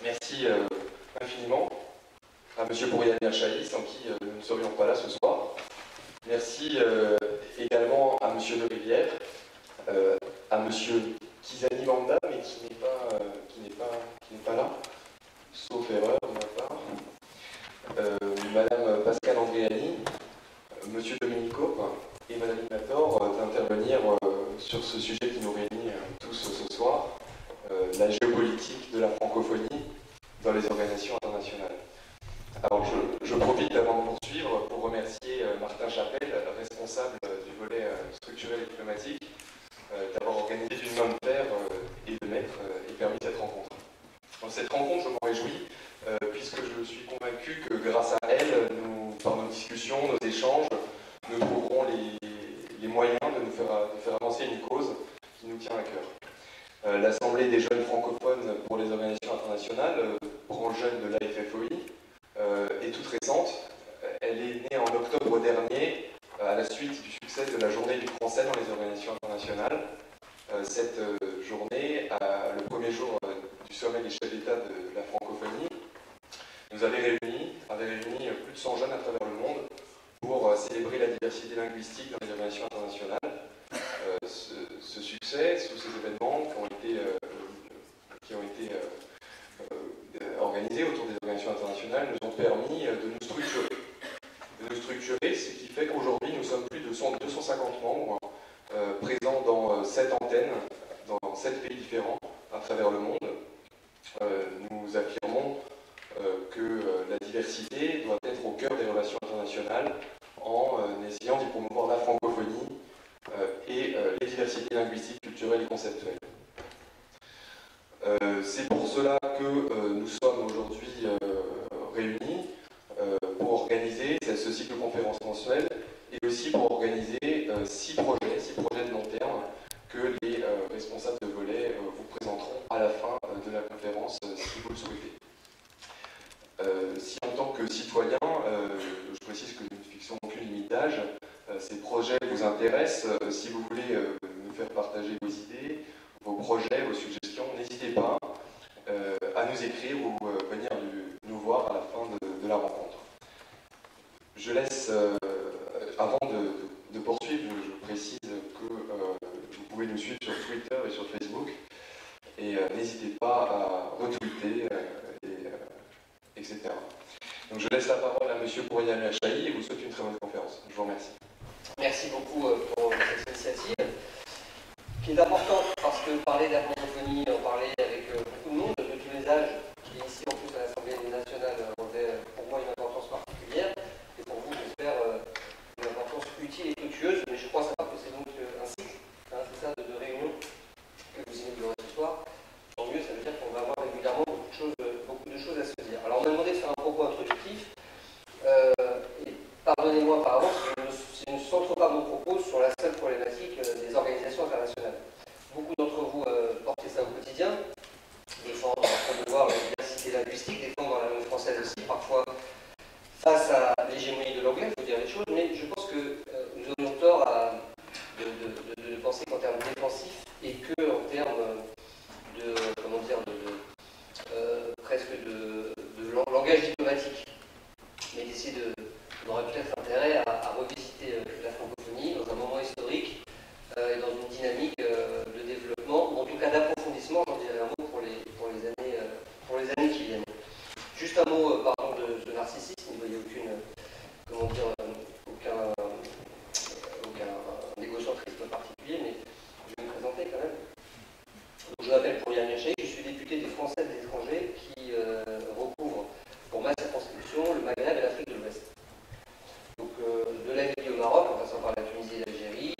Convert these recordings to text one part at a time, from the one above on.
Merci infiniment à M. Bouriani Chahi, sans qui nous ne serions pas là ce soir. Merci également à M. De Rivière, à M. Kizani Manda, mais qui n'est pas là, sauf erreur de ma part, Madame Pascale Andréani, M. Domenico et Madame Inator d'intervenir sur ce sujet qui nous réunit tous ce soir, la géopolitique de la francophonie dans les organisations internationales. Alors je profite avant de poursuivre pour remercier Martin Chapelle, responsable du volet structurel et diplomatique, d'avoir organisé d'une main de fer et de maître et permis cette rencontre. Dans cette rencontre, je m'en réjouis, puisque je suis convaincu que grâce à elle, par nos discussions, nos échanges, nous trouverons les moyens de nous faire avancer une cause qui nous tient à cœur. L'Assemblée des jeunes francophones pour les organisations internationales, branche jeune de l'AFFOI, est toute récente. Elle est née en octobre dernier, à la suite du succès de la journée du français dans les organisations internationales. Cette journée, le premier jour du sommet des chefs d'État de la francophonie, nous avait réuni plus de 100 jeunes à travers le monde pour célébrer la diversité linguistique dans les organisations internationales. Ce succès, tous ces événements qui ont été organisés autour des organisations internationales nous ont permis de nous structurer. Ce qui fait qu'aujourd'hui, nous sommes plus de 250 membres présents dans 7 antennes, dans 7 pays différents à travers le monde. Nous affirmons que la diversité doit être au cœur des relations internationales en essayant d'y promouvoir la francophonie et les diversités linguistiques, culturelles et conceptuelles. C'est pour cela que nous sommes aujourd'hui réunis pour organiser ce cycle de conférences mensuelles et aussi pour organiser 6 projets de long terme que les responsables de volet vous présenteront à la fin de la conférence si vous le souhaitez. Si en tant que citoyen, je précise que nous ne fixons aucune limite d'âge, ces projets vous intéressent, si vous voulez nous faire partager vos idées, vos projets, vos suggestions, n'hésitez pas à nous écrire ou venir nous voir à la fin de la rencontre. Je laisse, avant de poursuivre, je précise que vous pouvez nous suivre sur Twitter et sur Facebook, et n'hésitez pas à retweeter, etc. Donc je laisse la parole à M. Bouriani Chahi et vous souhaite une très bonne conférence. Je vous remercie. Merci beaucoup pour cette initiative, qui est importante parce que parler de la francophonie, en parler avec beaucoup de monde, de tous les âges, qui est ici en plus à l'Assemblée nationale, revêt pour moi une importance particulière, et pour vous, j'espère, une importance utile et fructueuse, mais je crois savoir que c'est donc un cycle, hein, c'est ça, de réunions que vous inaugurez ce soir. Tant mieux, ça veut dire qu'on va avoir régulièrement beaucoup de choses à se dire. Alors on m'a demandé de faire un propos introductif, et pardonnez-moi par avance, je ne centre pas mon propos sur la seule problématique des organisations internationales. Beaucoup d'entre vous portez ça au quotidien, défendre, promouvoir la diversité linguistique, défendre la langue française aussi, parfois face à l'hégémonie de l'anglais, il faut dire les choses, mais je pense que nous aurions tort de penser qu'en termes défensifs et qu'en termes presque de langage diplomatique. Mais d'essayer on aurait peut-être intérêt à revisiter la francophonie dans un moment historique et dans une dynamique de développement, ou en tout cas d'approfondissement, j'en dirais un mot pour les années qui viennent. Juste un mot, pardon, de narcissisme, il n'y voyait aucun égocentrisme particulier, mais je vais me présenter quand même. Donc, je m'appelle Bouriani Chahi, je suis député des Français de l'étranger qui recouvre pour ma circonscription le Maghreb et l'Afrique de l'Ouest. Donc de la Libye au Maroc, en passant par la Tunisie et l'Algérie,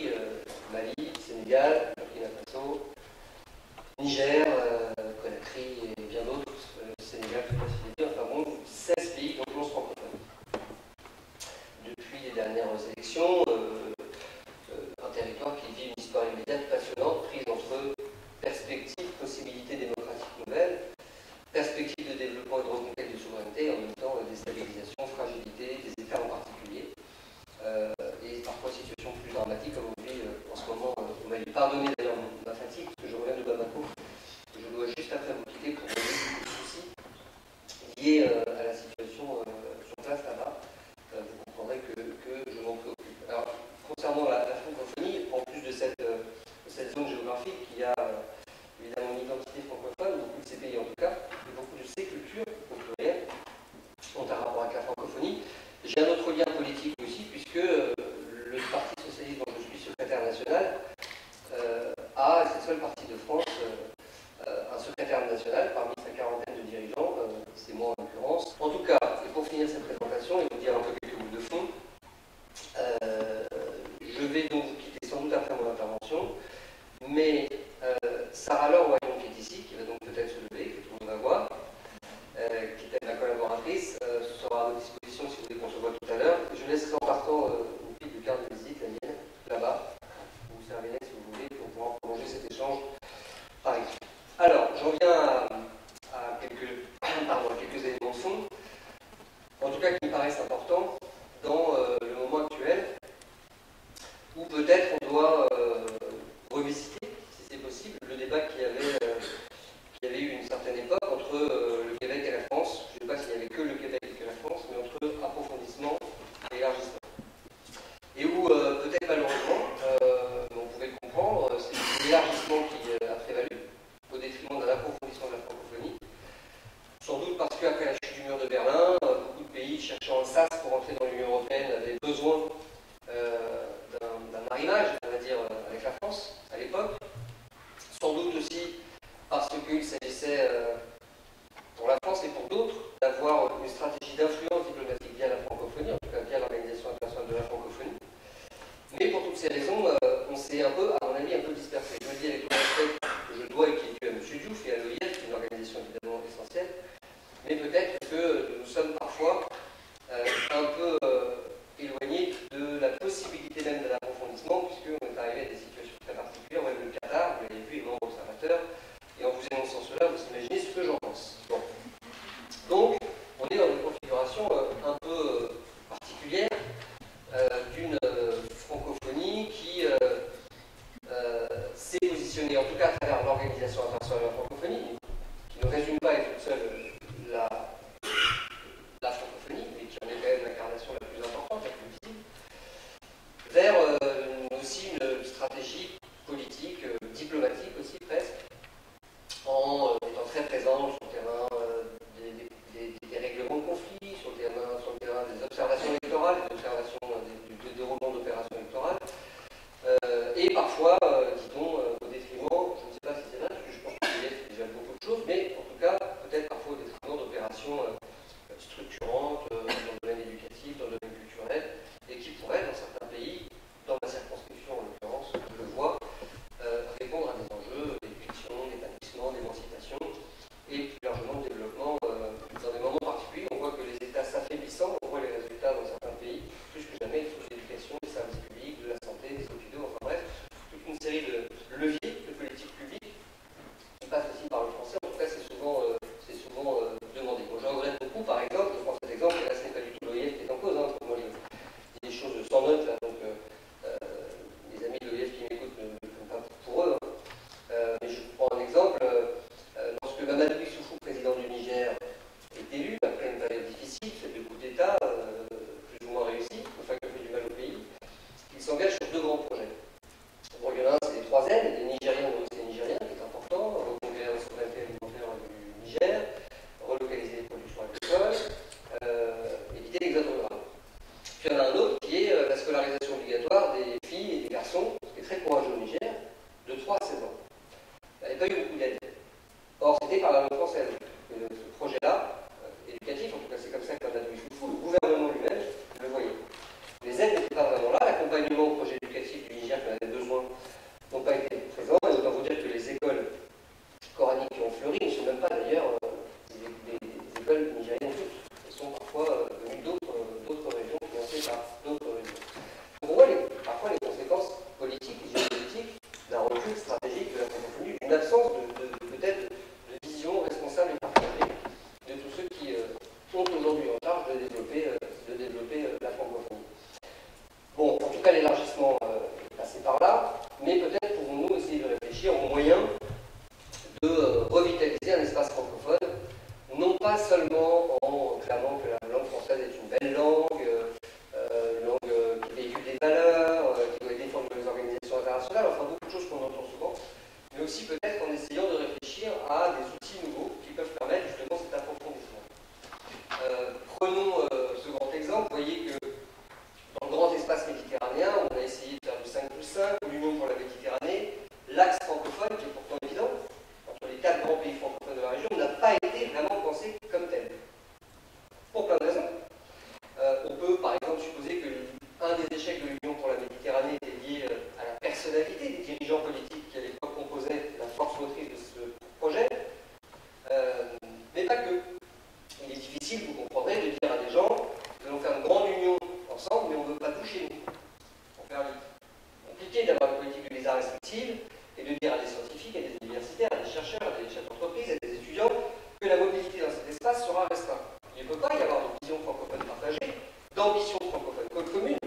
Mali, Sénégal, Burkina Faso, Niger, Conakry et bien d'autres, Sénégal, tout facilité, enfin bon, 16 pays dont 11 francophones. entre le Québec et la France. Je ne sais pas s'il n'y avait que le Québec et que la France, mais entre approfondissement et élargissement. Et où, peut-être malheureusement, on pouvait le comprendre, c'est l'élargissement qui a prévalu, au détriment d'un approfondissement de la francophonie. Sans doute parce qu'après la chute du mur de Berlin, beaucoup de pays cherchant un sas pour entrer dans l'Union européenne avaient besoin d'un arrimage, on va dire, avec la France à l'époque. Sans doute aussi parce qu'il s'agissait, pour la France et pour d'autres, d'avoir une stratégie d'influence diplomatique via la francophonie, en tout cas via l'Organisation internationale de la francophonie. Mais pour toutes ces raisons, on s'est un peu, à mon avis, un peu dispersé. Je le dis avec tout le respect que je dois et qui est dû à M. Diouf et à l'OIF, qui est une organisation évidemment essentielle, mais peut-être que nous sommes parfois un peu éloignés de la possibilité même de l'approfondissement, puisqu'on est arrivé à des situations très particulières, même le Qatar, vous l'avez vu, est membre observateur, et en vous énonçant cela, vous imaginez ce que j'en pense. Bon. Donc, on est dans une configuration un peu particulière d'une francophonie qui s'est positionnée, en tout cas à travers l'Organisation internationale de la francophonie, qui ne résume pas à toute seule la francophonie, mais qui en est quand même l'incarnation la plus importante, la plus visible, vers aussi une stratégie politique, diplomatique aussi presque, en étant très présent sur le terrain des règlements de conflits, sur le terrain des observations électorales, des observations du déroulement d'opérations électorales, et parfois, dit-on, au détriment, je ne sais pas si c'est vrai, parce que je pense qu'il y a déjà beaucoup de choses, mais en tout cas, peut-être parfois au détriment d'opérations structurantes dans le domaine éducatif, dans le domaine culturel, et qui pourraient, dans certains pays, dans ma circonscription en l'occurrence, je le vois, répondre à des enjeux d'éducation, d'établissement, d'émancipation, et plus largement de développement dans des moments particuliers. On voit que les États s'affaiblissant, on voit les résultats dans certains pays, plus que jamais, il faut de l'éducation, des services publics, de la santé, des hôpitaux, enfin bref, toute une série de leviers de politique publique qui passent aussi par le français. En tout cas, c'est souvent demandé. Moi, j'en regrette beaucoup, par exemple, je prends cet exemple, et là, ce n'est pas du tout l'OIF qui est en cause, hein, parce que moi, je dis des choses sans note, là, donc les amis de l'OIF qui m'écoutent ne me prennent pas pour eux, hein. Mais je vous prends un exemple. Lorsque Mamadou Issoufou, président du Niger, est élu, après une période difficile, fait deux coups d'État, plus ou moins réussis, enfin qui fait du mal au pays, il s'engage sur deux grands projets. Bon, il y en a un, c'est les 3 N, les Nigériens ont aussi les Nigériens, qui est important, reconquérir la souveraineté alimentaire du Niger, relocaliser les productions agricoles, éviter l'exode rural. Puis il y en a un autre qui est la scolarisation obligatoire des filles et des garçons, ce qui est très courageux au Niger, de 3 à 16 ans. Il n'y avait pas eu beaucoup d'aide. Or, c'était par la langue française. Et ce projet-là, éducatif, en tout cas c'est comme ça que Mamadou Issoufou, le gouvernement lui-même, le voyait. Les aides n'étaient pas vraiment là, l'accompagnement au projet éducatif du Niger qui en avait besoin n'ont pas été présents, et autant vous dire que les écoles coraniques qui ont fleuri ne sont même pas d'ailleurs des écoles nigériennes toutes. Elles sont parfois venues d'autres régions, financées par d'autres régions. On voit parfois les conséquences politiques et géopolitiques d'un recul stratégique de la francophonie, d'une absence peut-être de vision responsable et partagée de tous ceux qui ont aujourd'hui en charge de développer la francophonie. Bon, en tout cas, l'élargissement est passé par là, mais peut-être pouvons-nous essayer de réfléchir aux moyens de revitaliser un espace francophone, non pas seulement en clamant que la langue française est une belle langue, une langue qui véhicule des valeurs, qui doit défendre les organisations internationales, enfin beaucoup de choses qu'on entend souvent, mais aussi peut-être en essayant de réfléchir à des outils nouveaux qui peuvent permettre justement cet approfondissement. Prenons ce grand exemple, vous voyez que dans le grand espace méditerranéen, on a essayé de faire du 5+5, l'Union pour la Méditerranée, l'axe francophone, qui est pourtant évident, entre les 4 grands pays francophones de la région, n'a pas été vraiment pensé comme tel. Pour plein de raisons. On peut par exemple supposer qu'un des échecs de l'Union pour la Méditerranée était lié à la personnalité des dirigeants politiques qui à l'époque composaient la force motrice de ce projet, mais pas que. Il est difficile, vous comprendrez, de dire à des gens que nous allons faire une grande union ensemble, mais on ne veut pas toucher nous. On fait un lit. Compliqué d'avoir une politique de visa restrictive et de dire à des scientifiques, à des universitaires, à des chercheurs, à des chefs d'entreprise, à des étudiants que la mobilité dans cet espace sera restreinte. Il ne peut pas y avoir de vision francophone partagée, d'ambition francophone commune,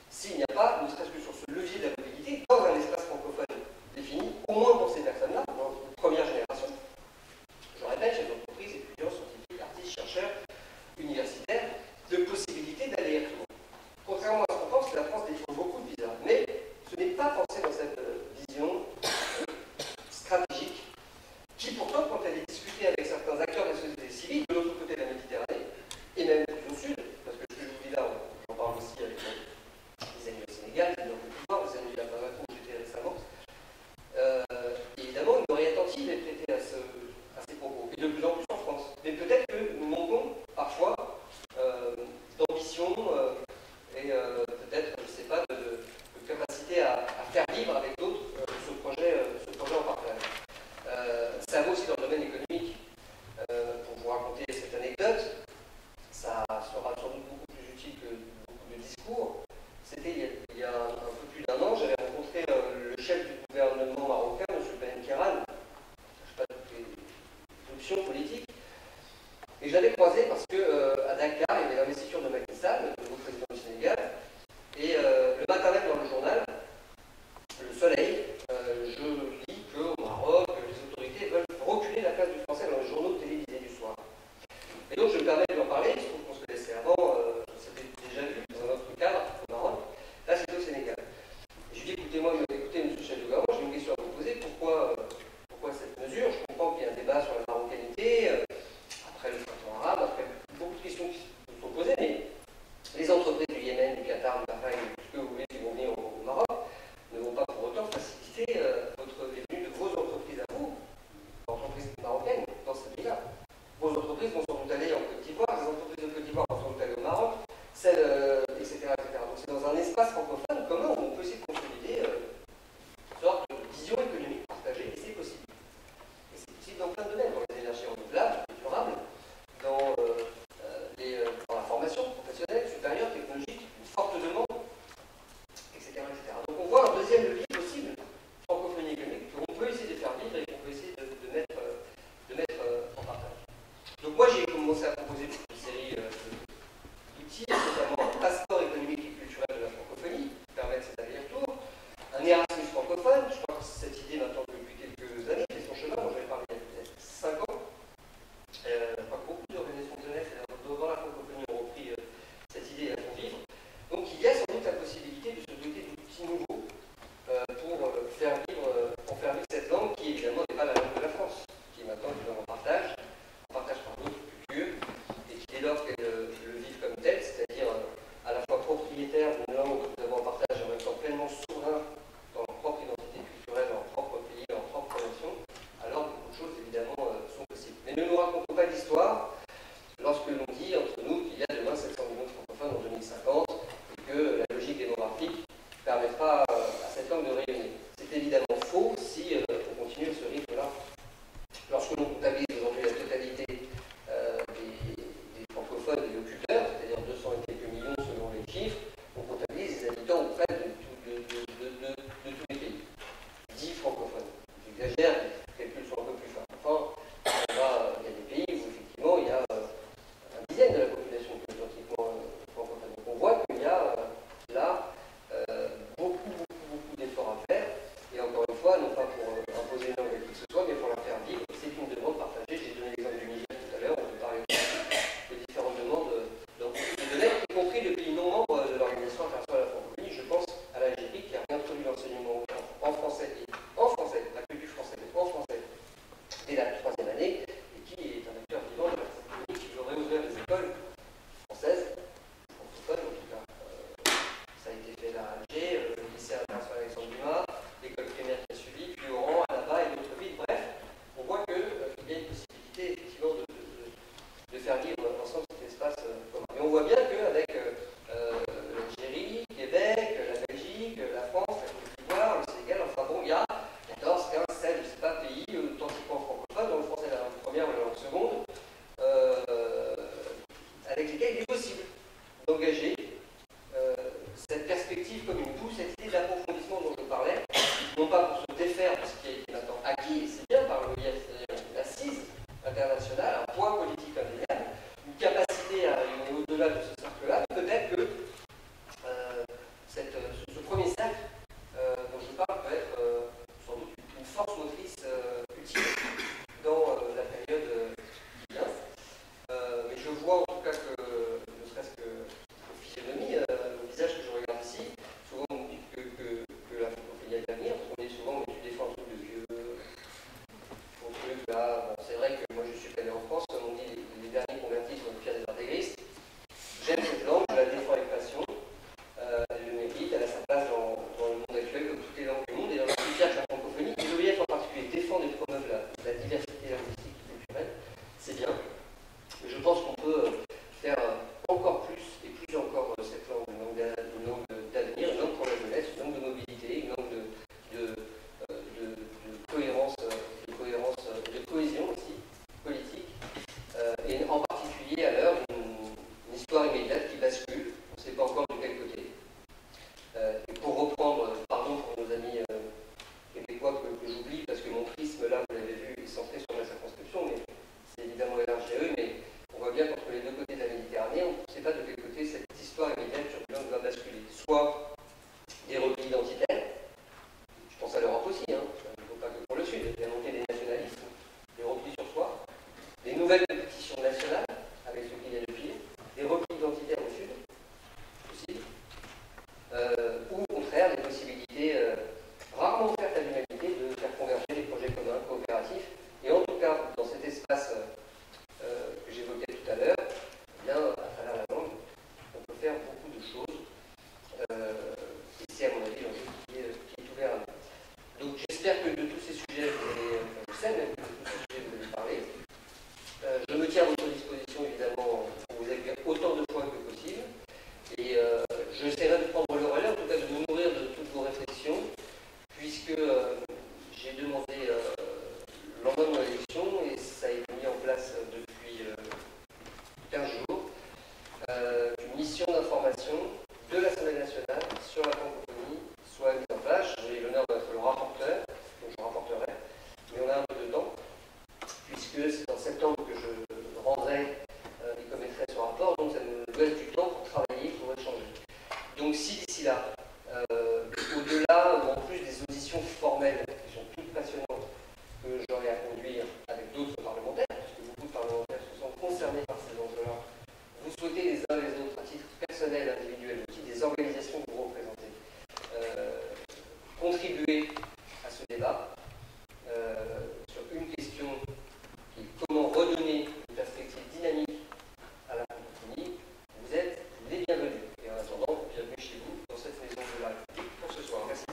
s'il n'y a pas, ne serait-ce que sur ce levier de la mobilité, dans un espace francophone défini, au moins pour ces personnes-là, dans une première génération. Je répète, chefs d'entreprise, politique que beaucoup de discours. C'était il y a un peu plus d'un an, j'avais rencontré le chef du gouvernement marocain, M. Ben Kéran, je ne sais pas toutes les options politiques, et je l'avais croisé parce qu'à Dakar, il y avait l'investiture de Macky Sall, le nouveau président du Sénégal, et le matin même dans le journal, Le Soleil, je lis qu'au Maroc, les autorités veulent reculer la place du français dans les journaux télévisés du soir. Et donc je me permets de lui en parler, il se trouve qu'on se connaissait avant, on s'était déjà vu dans un autre cadre au Maroc, là c'était au Sénégal. Et je lui dis écoutez monsieur le chef de gouvernement, j'ai une question à vous poser, pourquoi cette mesure? Je comprends qu'il y a un débat sur la marocanité, après le printemps arabe, après beaucoup de questions qui se sont posées, mais les entreprises du Yémen, du Qatar, du Bahreïn, tout ce que vous voulez qui vont venir au Maroc, ne vont pas pour autant faciliter les venues de vos entreprises à vous, entreprises marocaines, dans ce pays-là. Vos entreprises vont sans doute aller en Côte d'Ivoire, les entreprises de Côte d'Ivoire vont sans doute aller au Maroc, celles, etc., etc. Donc c'est dans un espace francophone commun où on peut essayer de consolider une sorte de vision économique partagée, et c'est possible. Et c'est possible dans plein de domaines, dans les énergies renouvelables, durables, dans la formation professionnelle, supérieure, technologique, une forte demande, etc., etc. Donc on voit un deuxième levier possible, francophonie économique, qu'on peut essayer de faire vivre et qu'on peut essayer de mettre en partage. Donc moi j'ai commencé à proposer une série d'outils, notamment un passeport économique et culturel de la francophonie, qui permet cet aller-retour, un Erasmus francophone, je crois que cette idée maintenant depuis quelques années, fait son chemin, moi j'avais parlé il y a peut-être 5 ans, je crois que beaucoup d'organisations de jeunesse dans la francophonie ont repris cette idée et la font vivre. Donc il y a sans doute la possibilité de se doter d'outils nouveaux pour faire vivre cette langue qui évidemment n'est pas la langue de la France, qui est maintenant une langue en partage par d'autres cultures, et qui dès lors qu'elle le vivent comme tel, c'est-à-dire à la fois propriétaire d'une langue que nous avons en partage et en même temps pleinement souverain dans leur propre identité culturelle, dans leur propre pays, dans leur propre nation, alors beaucoup de choses évidemment sont possibles. Mais ne nous racontons pas d'histoire lorsque l'on dit entre nous qu'il y a demain 700 millions de francophones en 2050 et que la logique démographique ne permettra à cette langue de rayonner. C'est évidemment faux si on continue à ce rythme-là. Lorsque l'on comptabilise aujourd'hui la totalité des francophones, des locuteurs, c'est-à-dire 200 et quelques millions selon les chiffres, on comptabilise les habitants auprès de tous les pays. 10 francophones. J'exagère, les calculs sont un peu plus fins. Enfin, il y a des pays où effectivement il y a une dizaine de la population qui est authentiquement francophone. Donc on voit qu'il y a là beaucoup d'efforts à faire. Et encore une fois, non pas pour imposer une langue à qui que ce soit, mais pour la faire vivre. C'est une demande partagée. J'ai donné l'exemple du Niger tout à l'heure. On peut parler de différentes demandes dans beaucoup de domaines, y compris de pays non membres de l'Organisation internationale de la francophonie. Je pense à l'Algérie qui a réintroduit l'enseignement en français, la culture française en français dès la 3e année, et qui est un acteur vivant de la francophonie qui veut réouvrir les écoles françaises, francophones en tout cas. Ça a été fait là à Alger, le lycée international Alexandre Dumas, l'école primaire qui a suivi, puis Oran, Annaba et d'autres villes. Bref, on voit qu'il y a une possibilité effectivement de faire vivre ensemble cet espace commun. Et on voit bien qu'avec l'Algérie, Québec, la Belgique, la France, la Côte d'Ivoire, le Sénégal, enfin bon, il y a 14, 15, 16, je ne sais pas, pays authentiquement francophones, dont le français est la langue première ou la langue seconde, avec lesquels il est possible d'engager cette perspective commune, d'où cette idée d'approfondissement dont je parlais, non pas pour se défaire de ce qui a été maintenant acquis, et c'est bien par l'OIF, c'est-à-dire une assise internationale, un poids politique indéniable, une capacité à aller au-delà de ce cercle-là, peut-être que ce premier cercle dont je parle peut être sans doute une force motrice utile dans la période qui vient. Mais je vois en tout cas que d'information de l'Assemblée nationale sur la francophonie soit mise en place. J'ai l'honneur d'être le rapporteur, donc je rapporterai, mais on a un peu de temps, puisque c'est en septembre que je rendrai et commettrai ce rapport, donc ça nous laisse du temps pour travailler, pour échanger. Donc si d'ici là, au-delà ou en plus des auditions formelles, qui sont toutes passionnantes, que j'aurai à conduire avec d'autres parlementaires, puisque beaucoup de parlementaires se sentent concernés par ces enjeux-là, vous souhaitez les uns les autres, à titre personnel, individuel, au titre des organisations que vous représentez, contribuer à ce débat sur une question qui est comment redonner une perspective dynamique à la francophonie. Vous êtes les bienvenus. Et en attendant, bienvenue chez vous dans cette maison de la République pour ce soir. Merci.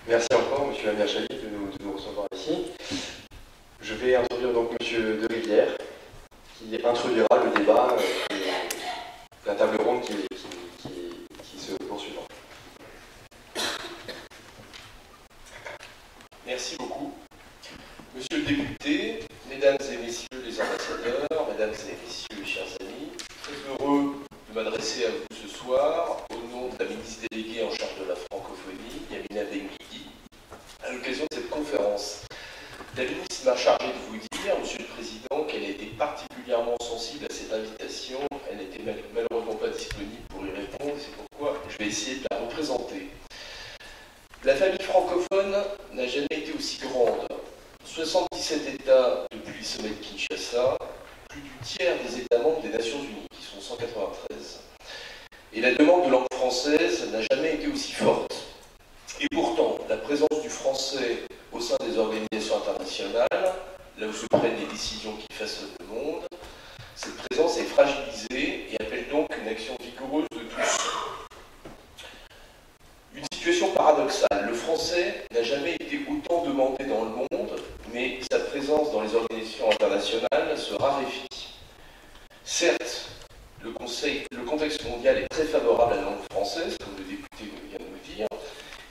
Merci encore, M. Lamia-Chali, de nous recevoir ici. Je vais introduire donc M. De Rivière, qui introduira le débat, la table ronde qui se poursuivra. Merci beaucoup. Monsieur le député, mesdames et messieurs les ambassadeurs, mesdames et messieurs, chers amis, très heureux de m'adresser à vous ce soir au nom de la ministre déléguée en charge de la francophonie, Yamina Benguigui, à l'occasion de cette conférence. La ministre m'a chargé de vous dire, Monsieur le Président, qu'elle a été particulièrement sensible à cette invitation. Elle n'était malheureusement pas disponible pour y répondre, c'est pourquoi je vais essayer de la représenter. La famille francophone n'a jamais été aussi grande. 77 États depuis le sommet de Kinshasa, plus du tiers des États membres des Nations Unies, qui sont 193. Et la demande de langue française n'a jamais été aussi forte. Et pourtant, la présence du français au sein des organisations internationales, là où se prennent les décisions qui façonnent le monde, cette présence est fragilisée et appelle donc une action vigoureuse de tous. Une situation paradoxale. Le français n'a jamais été autant demandé dans le monde, mais sa présence dans les organisations internationales se raréfie. Certes, le contexte mondial est très favorable à la langue française, comme le député vient de le dire,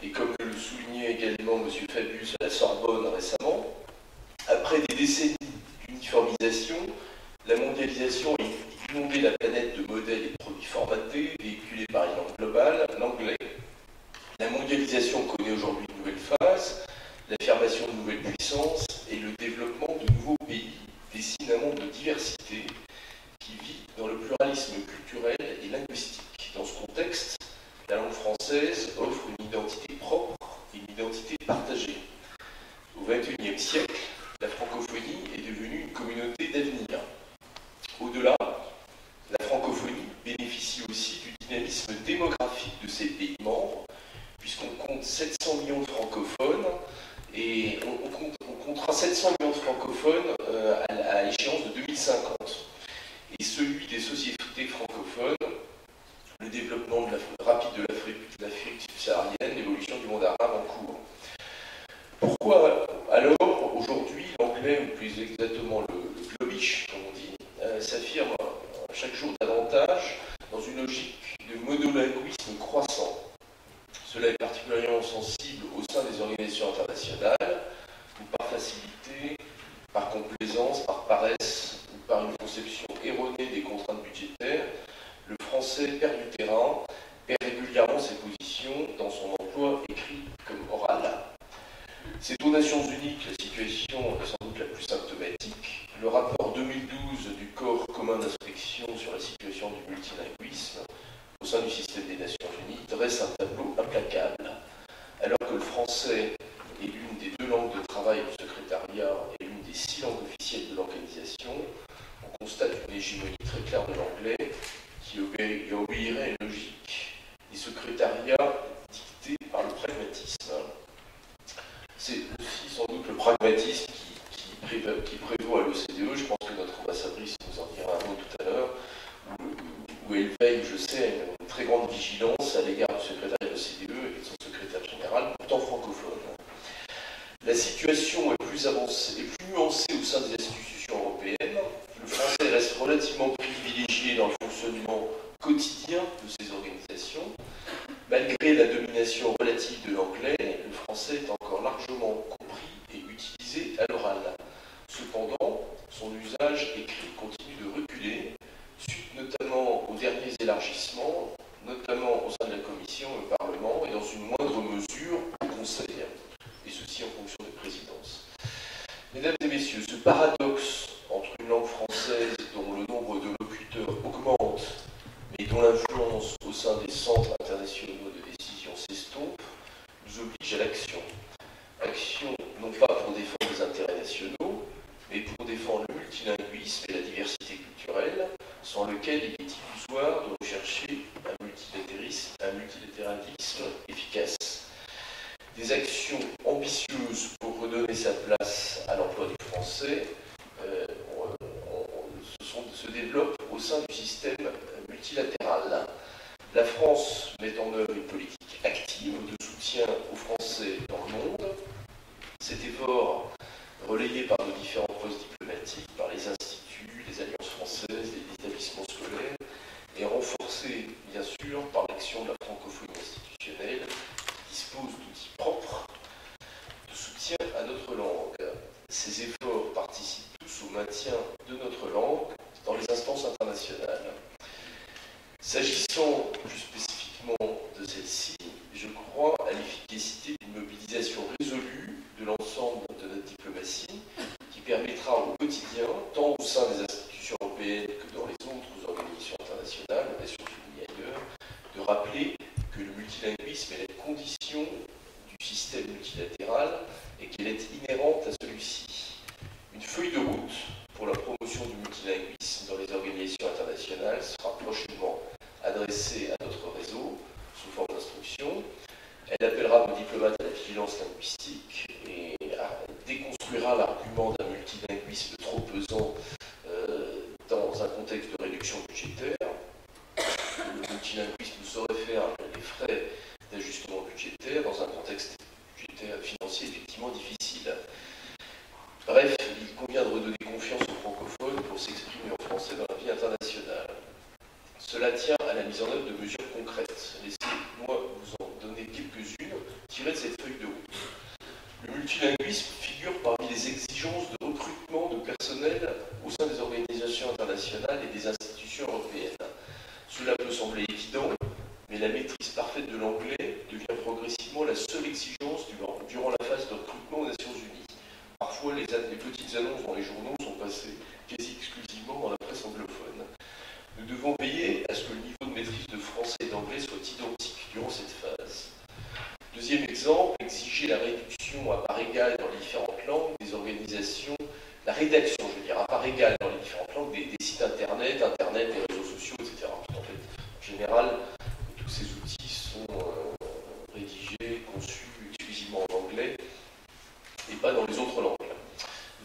et comme le soulignait également M. Fabius à la Sorbonne récemment, après des décennies d'uniformisation, la mondialisation a inondé la planète de modèles et de produits formatés, véhiculés par une langue globale, l'anglais. La mondialisation connaît aujourd'hui une nouvelle phase, l'affirmation de nouvelles puissances et le développement de nouveaux pays dessinent un monde de diversité qui vit dans le pluralisme culturel et linguistique. Dans ce contexte, la langue française offre une identité propre et une identité partagée. Au XXIe siècle, la francophonie est devenue une communauté d'avenir. Au-delà, la francophonie bénéficie aussi du dynamisme démographique de ses pays membres, puisqu'on compte 700 millions de francophones, et on comptera 700 millions de francophones à l'échéance de 2050. Et celui des sociétés francophones, le développement rapide de l'Afrique subsaharienne, l'évolution du monde arabe en cours. Pourquoi alors aujourd'hui l'anglais, ou plus exactement le globish, comme on dit, s'affirme chaque jour davantage dans une logique de monolinguisme croissant? Cela est particulièrement sensible au sein des organisations internationales, où par facilité, par complaisance, par paresse, ou par une conception erronée des contraintes budgétaires, le français perd du terrain, perd régulièrement ses positions dans son emploi écrit comme oral. C'est aux Nations Unies que la situation est sans doute la plus symptomatique. Le rapport 2012 du Corps commun d'inspection sur la situation du multilinguisme au sein du système des Nations Unies dresse un tableau implacable. Alors que le français est l'une des 2 langues de travail du secrétariat et l'une des 6 langues officielles de l'organisation, on constate une hégémonie très claire de l'anglais qui obéirait à une logique des secrétariats dictée par le pragmatisme. C'est aussi sans doute le pragmatisme qui prévaut à l'OCDE. Je pense que notre ambassadrice nous en dira un mot tout à l'heure, où elle veille, je sais, à une très grande vigilance à l'égard du secrétaire de l'OCDE et de son secrétaire général, pourtant francophone. La situation est plus avancée et plus nuancée au sein des institutions européennes. Le français reste relativement privilégié dans le fonctionnement quotidien de ces organisations. Malgré la domination relative de l'anglais, le français est encore largement compris son usage écrit continue de reculer, suite notamment aux derniers élargissements, notamment au sein de la Commission, au Parlement, et dans une moindre mesure au Conseil, et ceci en fonction des présidences. Mesdames et messieurs, ce paradoxe entre une langue française dont le nombre de locuteurs augmente, mais dont l'influence au sein des centres internationaux de décision s'estompe, nous oblige à l'action. Action non pas pour défendre les intérêts nationaux, mais pour défendre le multilinguisme et la diversité culturelle, sans lequel il est illusoire de rechercher un multilatéralisme efficace. Des actions ambitieuses pour redonner sa place à l'emploi du français se développent au sein du système multilatéral. La France met en œuvre une politique active de soutien aux Français dans le monde. Cet effort, relayé par nos différents postes diplomatiques, par les instituts, les alliances françaises, les établissements scolaires, est renforcé, bien sûr, par l'action de la francophonie institutionnelle, qui dispose d'outils propres de soutien à notre langue. Ces efforts participent tous au maintien de notre langue dans les instances internationales. S'agissant plus spécifiquement de celle-ci, je crois à l'efficacité d'une mobilisation résolue de l'ensemble de notre diplomatie qui permettra au quotidien, tant au sein des institutions européennes que dans les autres organisations internationales, on a surtout mis ailleurs, de rappeler que le multilinguisme est la condition du système multilatéral et qu'elle est inhérente à celui-ci. Une feuille de route pour la promotion du multilinguisme dans les organisations internationales sera prochainement adressée à notre réseau sous forme d'instruction. Elle appellera nos diplomates à la vigilance linguistique et déconstruira l'argument d'un multilinguisme trop pesant dans un contexte de réduction budgétaire. Le multilinguisme saurait faire les frais d'ajustement budgétaire dans un contexte budgétaire financier effectivement difficile. Bref, il convient de redonner confiance aux francophones pour s'exprimer en français dans la vie internationale. Cela tient à la mise en œuvre de mesures concrètes. Laissez-moi vous en donner quelques-unes tirées de cette feuille de route. Le multilinguisme figure parmi les exigences de recrutement de personnel au sein des organisations internationales et des institutions européennes. Cela peut sembler évident, mais la maîtrise parfaite de l'anglais devient progressivement la seule exigence durant la phase de recrutement aux Nations Unies. Parfois, les petites annonces dans les journaux sont passées quasi exclusivement dans la presse anglophone. Nous devons veiller à ce que le niveau de maîtrise de français et d'anglais soit identique durant cette phase. Deuxième exemple, exiger la réduction à part égale dans les différentes langues des organisations, la rédaction, je veux dire, à part égale dans les différentes langues des sites internet, des réseaux sociaux, etc. En fait, en général, tous ces outils sont rédigés, conçus exclusivement en anglais et pas dans les autres langues.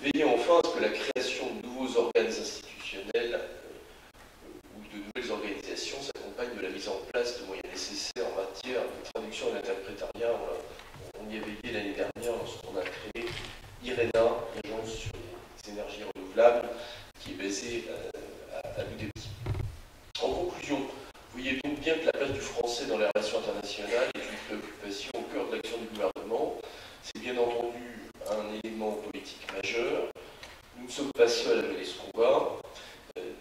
Veillez enfin à ce que la création de nouveaux organes institutionnels ou de nouvelles organisations s'accompagne de la mise en place de moyens nécessaires en matière de traduction et d'interprétariat. On y a veillé l'année dernière lorsqu'on a créé IRENA, l'agence sur les énergies renouvelables, qui est basée à New Delhi. En conclusion, vous voyez donc bien que la place du français dans les relations internationales est une préoccupation au cœur de l'action du gouvernement. C'est bien entendu un élément politique majeur. Nous ne sommes pas seuls à mener ce combat.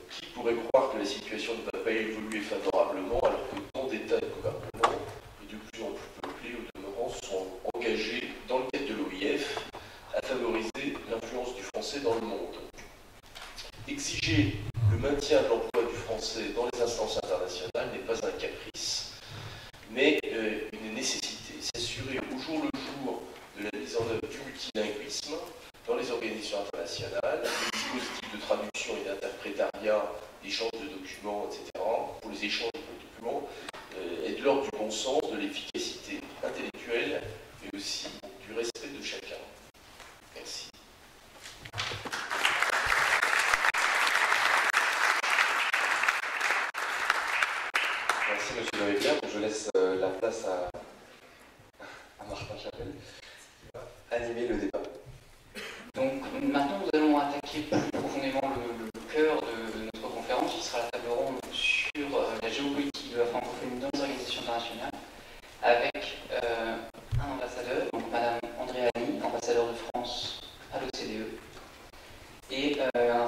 Qui pourrait croire que la situation ne va pas évoluer favorablement alors que tant d'États et de gouvernements, et de plus en plus peuplés au demeurant, sont engagés dans le cadre de l'OIF à favoriser l'influence du français dans le monde. Exiger le maintien de l'emploi du français dans les instances internationales n'est pas un caprice, mais une nécessité. S'assurer au jour le jour de la mise en œuvre du multilinguisme dans les organisations internationales, les dispositifs de traduction et d'interprétariat, d'échange de documents, etc., pour les échanges de documents, est de l'ordre du bon sens, de l'efficacité intellectuelle, mais aussi du respect de chacun. Merci. Merci Monsieur Loévien. Je laisse la place à Martin Chapelle qui va animer le débat. Donc maintenant nous allons attaquer plus profondément le cœur de notre conférence, qui sera la table ronde sur la géopolitique de la francophonie dans les organisations internationales, avec un ambassadeur, donc Madame Andréani, ambassadeur de France à l'OCDE, et un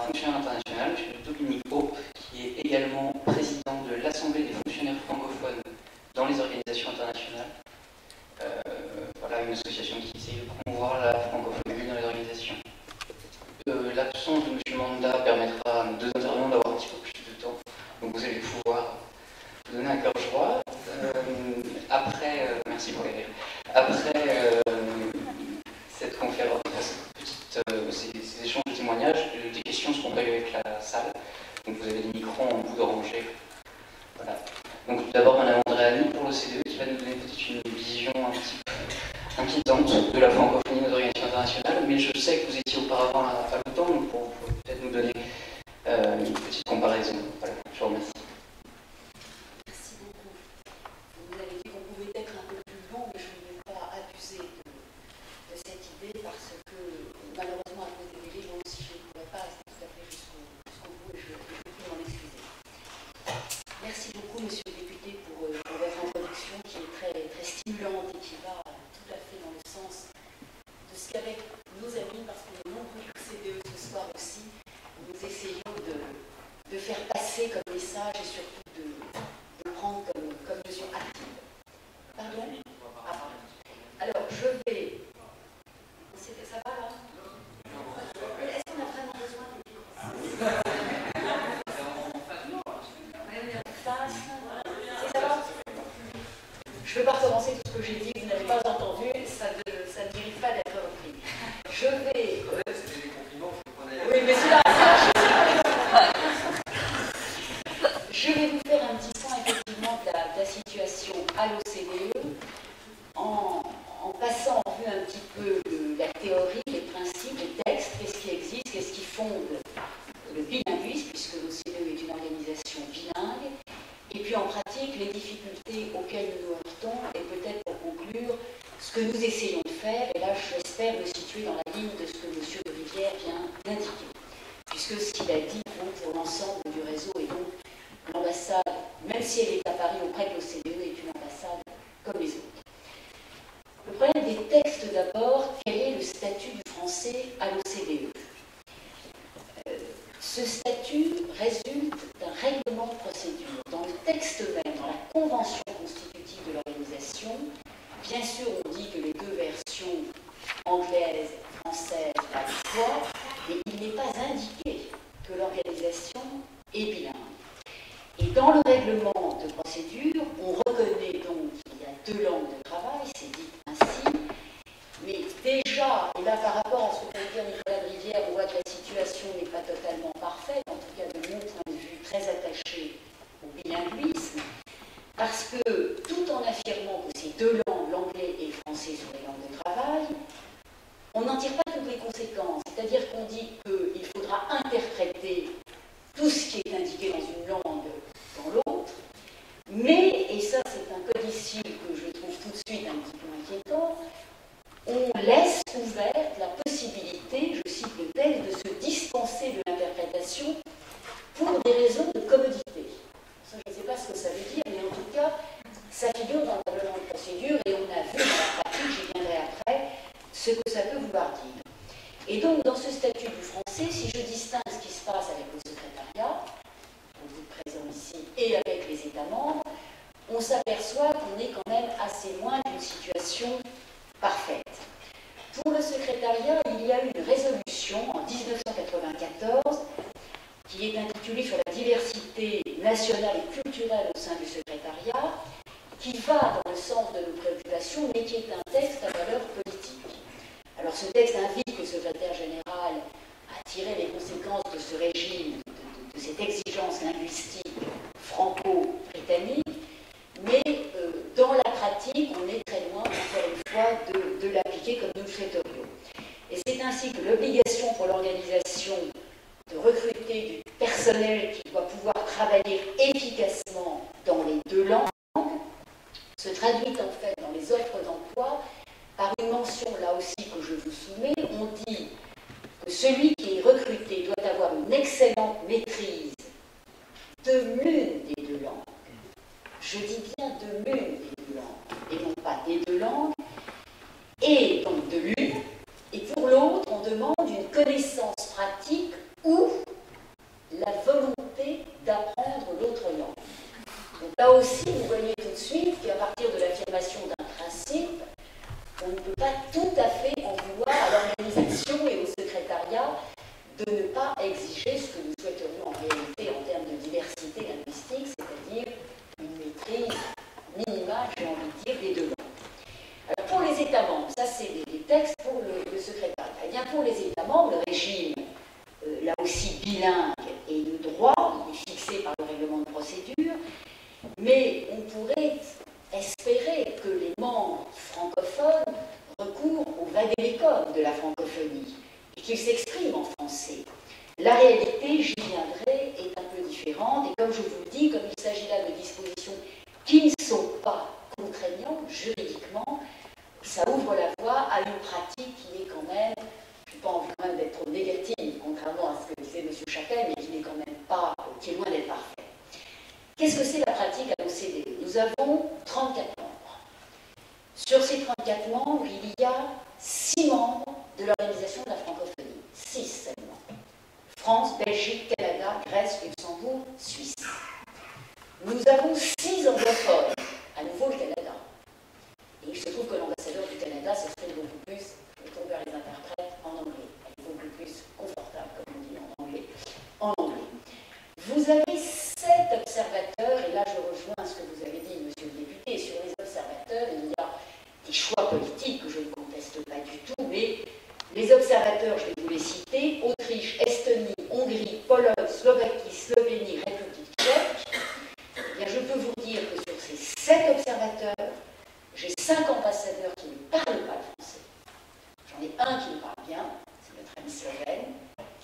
une association qui essaye de promouvoir la francophonie dans les organisations. L'absence de M. Manda permettra à nos deux intervenants d'avoir un petit peu plus de temps, donc vous allez pouvoir vous donner à cœur joie. Merci pour les rires. Après cette conférence, ces échanges de témoignages, des questions seront prévues avec la salle. Donc vous avez des micros en bout de rangée. Voilà. Donc tout d'abord, Mme Andréani pour l'OCDE qui va nous donner peut-être une vision un petit peu inquiétante de la francophonie dans les organisations internationales, mais je sais que vous étiez auparavant à l'OTAN, donc pour peut-être nous donner une petite comparaison. Voilà, je vous remercie. Merci beaucoup. Vous avez dit qu'on pouvait être un peu plus long, mais je ne vais pas abuser de cette idée parce que malheureusement à cause des délais, moi aussi je ne pourrais pas rester tout à fait jusqu'au bout et je peux m'en excuser. Merci beaucoup, monsieur le député, pour votre introduction qui est très, très stimulante et qui va tout à fait dans le sens de ce qu'avec nos amis, parce qu'on est nombreux au CDE ce soir aussi, nous essayons de faire passer comme message et surtout de prendre comme notion active. Pardon? Ah, pardon. Alors, je vais... Ça va là? Est-ce qu'on a vraiment besoin de... Je ne vais pas recommencer tout ce que j'ai dit, vous n'avez pas entendu, ça ne mérite pas d'être repris. Je vais... C'était des compliments, oui, mais c'est là, je vais vous faire un petit point effectivement de la situation à l'OCDE en passant en vue un petit peu la théorie, les principes, les textes, qu'est-ce qui existe, qu'est-ce qui fonde le bilinguisme, puisque l'OCDE est une organisation bilingue, et puis en pratique, les difficultés auxquelles nous nous heurtons, et peut-être pour conclure, ce que nous essayons de faire, et là j'espère me situer dans la ligne de ce que M. de Rivière vient d'indiquer, puisque ce qu'il a dit vaut pour l'ensemble du réseau, et donc l'ambassade, même si elle est à Paris auprès de l'OCDE, est une ambassade comme les autres. Le problème des textes d'abord, quel est le statut du français à l'OCDE? Ce statut résulte d'un règlement de procédure. Dans le texte même, dans la convention constitutive de l'organisation, bien sûr on dit que les deux versions anglaise, française, valent foi, mais il n'est pas indiqué que l'organisation est bilingue. Et dans le règlement de procédure, on reconnaît donc qu'il y a deux langues de travail, c'est dit ainsi, mais déjà, et là par rapport à ce que vient de dire Nicolas de Rivière, on voit que la situation n'est pas totalement parfaite, en tout cas de mon point de vue très attaché au bilinguisme, parce que tout en affirmant que ces deux langues, l'anglais et le français, sont les langues de travail, on n'en tire pas toutes les conséquences, c'est-à-dire qu'on dit qu'il faudra interpréter tout ce qui est indiqué dans une langue dans l'autre, mais, et ça c'est un codicile que je trouve tout de suite un petit peu inquiétant, on laisse ouverte la possibilité, je cite le texte, de se dispenser de l'interprétation pour des raisons de commodité. Ça, je ne sais pas ce que ça veut dire, mais en tout cas, ça figure dans le règlement de procédure et on a vu dans la pratique, j'y viendrai après, ce que ça peut vouloir dire. Et donc, dans ce statut du français, si je distingue ce qui se passe avec le secrétariat, vous présent ici, et avec les États membres, on s'aperçoit qu'on est quand même assez loin d'une situation parfaite. Pour le secrétariat, il y a une résolution en 1994 qui est intitulée sur la diversité nationale et culturelle au sein du secrétariat, qui va dans le sens de nos préoccupations, mais qui est un texte à valeur politique. Alors ce texte invite le secrétaire général à tirer les conséquences de ce régime, de cette exigence linguistique franco-britannique, mais dans la pratique, on est très loin, encore une fois, de l'appliquer comme nous le souhaiterions. Et c'est ainsi que l'obligation pour l'organisation de recruter du personnel qui doit pouvoir travailler efficacement dans les deux langues se traduit en fait dans les offres d'emploi par une mention, là aussi, que je vous soumets. On dit que celui qui est recruté doit avoir une excellente maîtrise de l'une des deux langues. Je dis bien de l'une des deux langues, et non pas des deux langues, et donc de l'une, et pour l'autre, on demande une connaissance tout à fait en vouloir à l'organisation et au secrétariat de ne pas exiger ce que nous souhaiterions en réalité en termes de diversité linguistique, c'est-à-dire une maîtrise minimale, j'ai envie de dire, des deux langues. Alors pour les États membres, ça c'est des textes pour le secrétariat. Eh bien pour les États membres, le régime, là aussi bilingue et de droit, il est fixé par le règlement de procédure, mais on pourrait espérer que les membres francophones recourent au vade-mecum de la francophonie et qu'ils s'expriment en français. La réalité, j'y viendrai, est un peu différente et comme je vous le dis, comme il s'agit là de dispositions qui ne sont pas contraignantes juridiquement, ça ouvre la voie à une pratique qui est quand même, je n'ai pas envie quand même d'être trop négative, contrairement à ce que disait M. Chapelle, mais qui n'est quand même pas, qui est loin d'être parfaite. Qu'est-ce que c'est la pratique à l'OCDE? Nous avons 34 membres. Sur ces 34 membres, il y a 6 membres de l'Organisation de la francophonie. 6 seulement. France, Belgique, Canada, Grèce, Luxembourg, Suisse. Nous avons 6 anglophones, à nouveau le Canada. Et il se trouve que l'ambassadeur du Canada s'exprime beaucoup plus, je tourne vers les interprètes, en anglais. Elle est beaucoup plus confortable, comme on dit en anglais. En anglais. Vous avez 7 observateurs, et là je rejoins ce que vous avez dit, monsieur le député, sur les observateurs, il y a des choix politiques que je ne conteste pas du tout, mais les observateurs, je vais vous les citer, Autriche, Estonie, Hongrie, Pologne, Slovaquie, Slovénie, République tchèque. Eh bien, je peux vous dire que sur ces 7 observateurs, j'ai 5 ambassadeurs qui ne parlent pas le français. J'en ai un qui me parle bien, c'est notre ami slovène,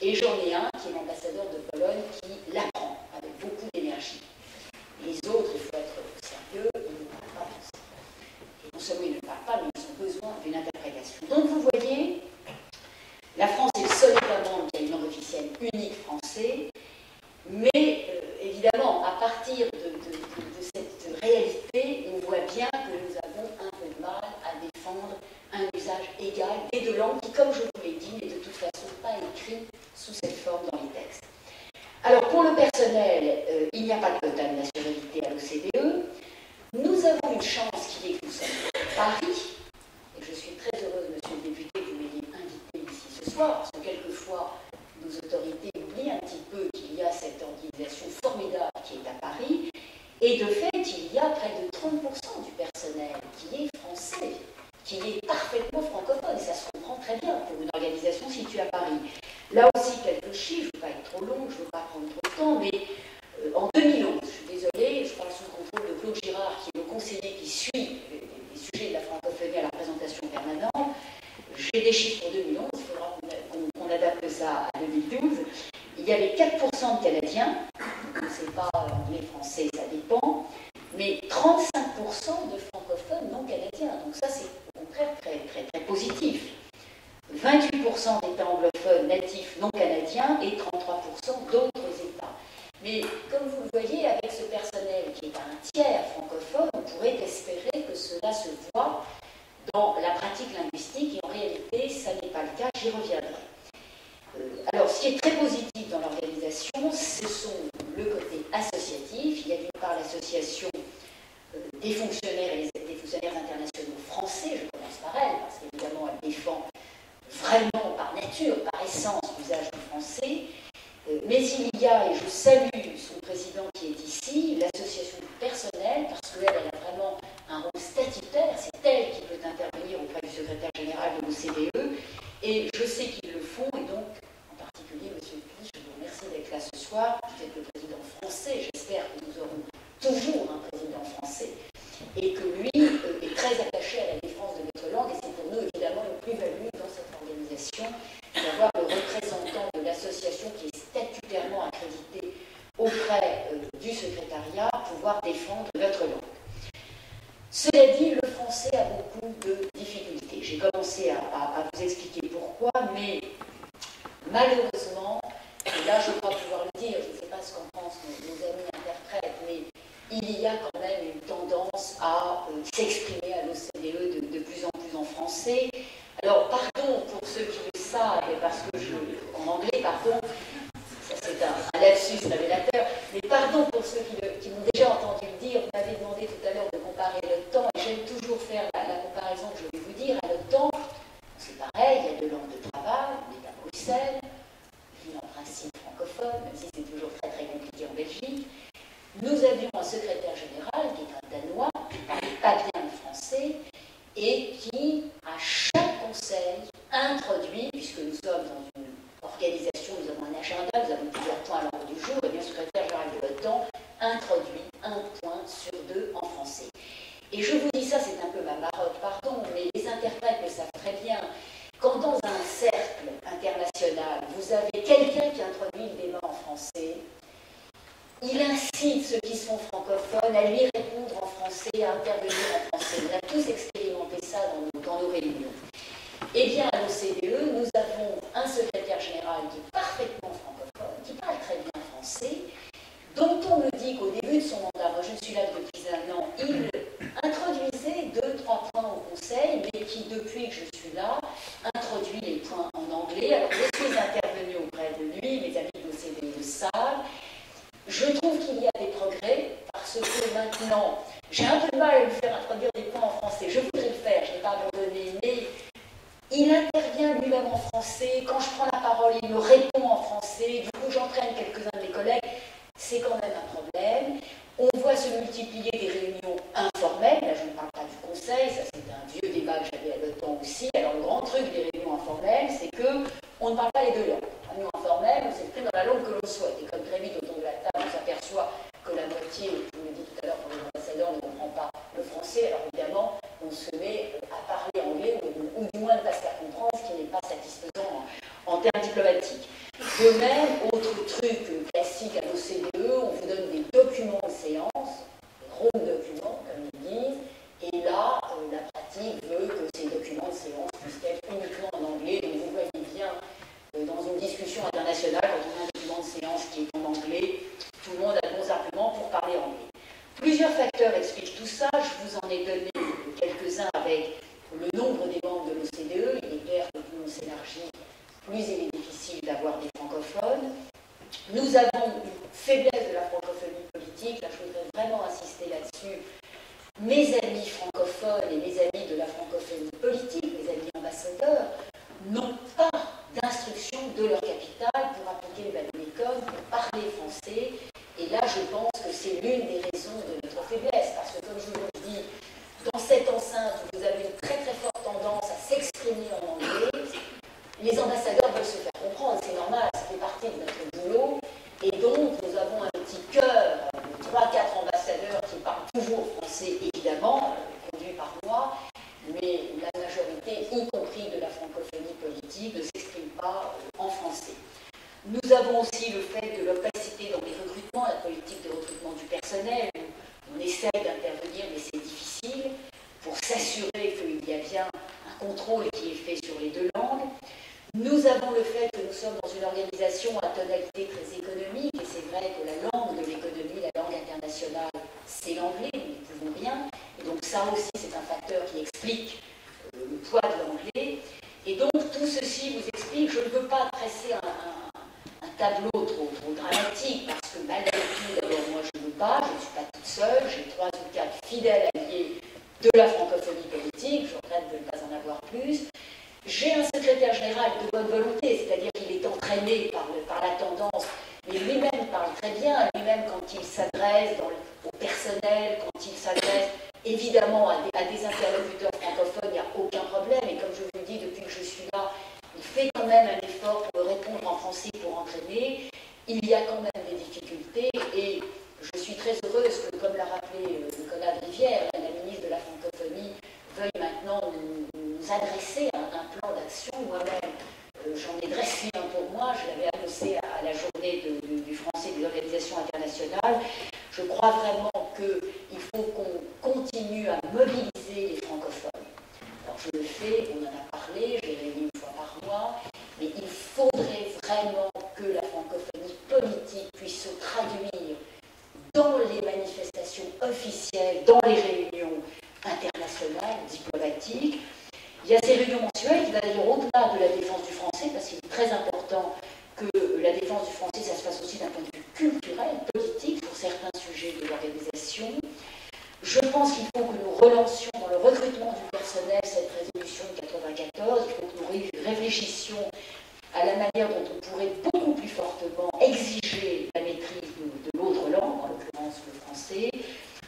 et j'en ai un qui est l'ambassadeur de Pologne qui l'apprend avec beaucoup d'énergie. Les autres, il faut être sérieux, ils ne parlent pas français. Et non seulement ils ne parlent pas, mais ils ont besoin d'une interprétation. Donc vous voyez, la France est le seul État membre qui a une langue officielle unique français, mais évidemment, à partir de cette réalité, on voit bien que nous avons un peu de mal à défendre un usage égal des deux langues qui, comme je vous l'ai dit, n'est de toute façon pas écrit sous cette forme dans les textes. Alors, pour le personnel, il n'y a pas de quota de nationalité à l'OCDE. Nous avons une chance qui est que nous sommes à Paris, et je suis très heureuse, monsieur le député, que vous m'ayez invité ici ce soir, parce que quelquefois, nos autorités oublient un petit peu qu'il y a cette organisation formidable qui est à Paris, et de fait, il y a près de 30% du personnel qui est français, qui est parfaitement francophone, et ça se comprend très bien pour une organisation située à Paris. Là aussi, quelques chiffres, je ne veux pas être trop long, je ne veux pas prendre trop de temps, mais en 2011, je suis désolée, je parle sous le contrôle de Claude Girard, qui est le conseiller qui suit les sujets de la francophonie à la représentation permanente. J'ai des chiffres pour 2011, il faudra qu'on adapte ça à 2012. Il y avait 4% de Canadiens, c'est pas anglais, français, ça dépend, mais 35% de francophones non canadiens. Donc ça, c'est au contraire très, très, très positif. 28% d'États anglophones natifs non canadiens et 33% d'autres États. Mais comme vous le voyez, avec ce personnel qui est un tiers francophone, on pourrait espérer que cela se voit dans la pratique linguistique et en réalité, ça n'est pas le cas, j'y reviendrai. Alors, ce qui est très positif dans l'organisation, ce sont le côté associatif. Il y a d'une part l'association des fonctionnaires et des fonctionnaires internationaux français, je commence par elle, parce qu'évidemment, elle défend vraiment par nature, par essence, l'usage du français. Mais il y a, et je salue son président qui est ici, l'association du personnel, parce qu'elle a vraiment un rôle statutaire, c'est elle qui peut intervenir auprès du secrétaire général de l'OCDE, et je sais qu'ils le font, et donc, en particulier, monsieur le ministre, je vous remercie d'être là ce soir, vous êtes le président français, j'espère que nous aurons toujours un président français, et que lui est très attaché à la défense de notre langue, et c'est pour nous évidemment une plus-value dans cette organisation d'avoir le représentant de l'association qui est statutairement accrédité auprès du secrétariat pouvoir défendre notre langue. Cela dit, le français a beaucoup de difficultés. J'ai commencé à vous expliquer pourquoi, mais malheureusement, et là je crois pouvoir le dire, je ne sais pas ce qu'en pensent nos amis interprètes, mais il y a quand même une tendance à s'exprimer à l'OCDE de plus en plus en français. Alors, pardon pour ceux qui le savent, parce que en anglais, pardon, ça c'est un lapsus révélateur, mais pardon pour ceux qui m'ont déjà entendu le dire, vous m'avez demandé tout à l'heure de comparer le temps, et j'aime toujours faire la comparaison que je vais vous dire, à le temps, de langue de travail, on est à Bruxelles, ville en principe francophone, même si c'est toujours très très compliqué en Belgique. Nous avions un secrétaire général qui est un Danois, qui ne parlait pas bien le français, et qui, à chaque conseil, introduit, puisque nous sommes dans une organisation, nous avons un agenda, nous avons plusieurs points à l'ordre du jour, et bien le secrétaire général de l'OTAN introduit un point sur deux en français. Et je vous dis ça, c'est un peu ma marotte, pardon, mais les interprètes le savent très bien. Quand dans un cercle international, vous avez quelqu'un qui introduit le débat en français, il incite ceux qui sont francophones à lui répondre en français, à intervenir en français. On a tous expérimenté ça dans nos réunions. Eh bien, à l'OCDE, nous avons un secrétaire général qui est parfaitement francophone, qui parle très bien français, dont on me dit qu'au début de son mandat, moi je suis là depuis un an, il introduisait 2-3 points au Conseil, mais qui, depuis que je suis là, introduit les points en anglais. Alors, je suis intervenue auprès de lui, mes amis de l'OCDE le savent. Je trouve qu'il y a des progrès, parce que maintenant, j'ai un peu de mal à me faire introduire des points en français. Je voudrais le faire, je n'ai pas abandonné, mais il intervient lui-même en français. Quand je prends la parole, il me répond en français. Du coup, j'entraîne quelques-uns de mes collègues. C'est quand même un problème. On voit se multiplier des réunions informelles. Là, je ne parle pas du Conseil, ça c'est un vieux débat que j'avais à l'OTAN aussi. Alors, le grand truc des réunions informelles, c'est qu'on ne parle pas les deux langues. Réunion informelle, on s'exprime dans la langue que l'on souhaite. Et comme très vite, autour de la table, on s'aperçoit que la moitié, je vous l'ai dit tout à l'heure, pour les ambassadeurs, ne comprend pas le français. Alors, évidemment, on se met à parler anglais, ou du moins ne pas se faire comprendre, ce qui n'est pas satisfaisant en termes diplomatiques. De même, autre truc classique à l'OCDE, on vous donne des documents de séance, des room documents, comme ils disent, et là, la pratique veut que ces documents de séance puissent être uniquement en anglais. Donc vous voyez bien, dans une discussion internationale, quand on a un document de séance qui est en anglais, tout le monde a de bons arguments pour parler anglais. Plusieurs facteurs expliquent tout ça. Je vous en ai donné quelques-uns avec le nombre des membres de l'OCDE. Il est clair que plus on s'élargit, plus il est difficile d'avoir des francophones. Nous avons une faiblesse de la francophonie politique. Là, je voudrais vraiment insister là-dessus. Mes amis francophones et mes amis de la francophonie politique, mes amis ambassadeurs, n'ont pas d'instruction de leur capitale pour appliquer le Vade-Mecum, pour parler français. Et là, je pense que c'est l'une des raisons de notre faiblesse. Parce que, comme je vous le dis, dans cette enceinte, vous avez une très très forte tendance à s'exprimer en anglais. Les ambassadeurs veulent se faire comprendre, c'est normal, ça fait partie de notre boulot. Et donc, nous avons un petit cœur de 3-4 ambassadeurs qui parlent toujours français, évidemment, conduits par moi, mais la majorité, y compris de la francophonie politique, ne s'exprime pas en français. Nous avons aussi le fait de l'opacité dans les recrutements, la politique de recrutement du personnel, où on essaie d'intervenir, mais c'est difficile, pour s'assurer qu'il y a bien un contrôle qui est fait sur les deux langues. Nous avons le fait que nous sommes dans une organisation à tonalité très économique, et c'est vrai que la langue de l'économie, la langue internationale, c'est l'anglais, nous n'y pouvons rien. Et donc ça aussi, c'est un facteur qui explique le poids de l'anglais. Et donc tout ceci vous explique, je ne veux pas dresser un tableau trop dramatique, parce que malgré tout, d'abord moi je ne veux pas, je ne suis pas toute seule, j'ai 3 ou 4 fidèles alliés de la francophonie politique, je regrette de ne pas en avoir plus. J'ai un secrétaire général de bonne volonté, c'est-à-dire qu'il est entraîné par la tendance, mais lui-même parle très bien, lui-même quand il s'adresse au personnel, quand il s'adresse évidemment à des interlocuteurs francophones, il n'y a aucun problème, et comme je vous le dis, depuis que je suis là, il fait quand même un effort pour me répondre en français pour entraîner. Il y a quand même des difficultés, et je suis très heureuse que, comme l'a rappelé Nicolas Rivière, la ministre de la francophonie, veuille maintenant nous adresser un plan d'action. Moi-même, j'en ai dressé un pour moi, je l'avais annoncé à la journée du français des organisations internationales. Je crois vraiment qu'il faut qu'on continue à mobiliser les francophones. Alors je le fais, on en a parlé, je l'ai réuni une fois par mois, mais il faudrait vraiment que la francophonie politique puisse se traduire dans les manifestations officielles, dans les réunions internationales, diplomatiques. Il y a ces réunions mensuelles qui vont d'ailleurs au-delà de la défense du français, parce qu'il est très important que la défense du français, ça se fasse aussi d'un point de vue culturel, politique, sur certains sujets de l'organisation. Je pense qu'il faut que nous relancions dans le recrutement du personnel cette résolution de 94, il faut que nous réfléchissions réfléchissions à la manière dont on pourrait beaucoup plus fortement exiger la maîtrise de l'autre langue, en l'occurrence le français.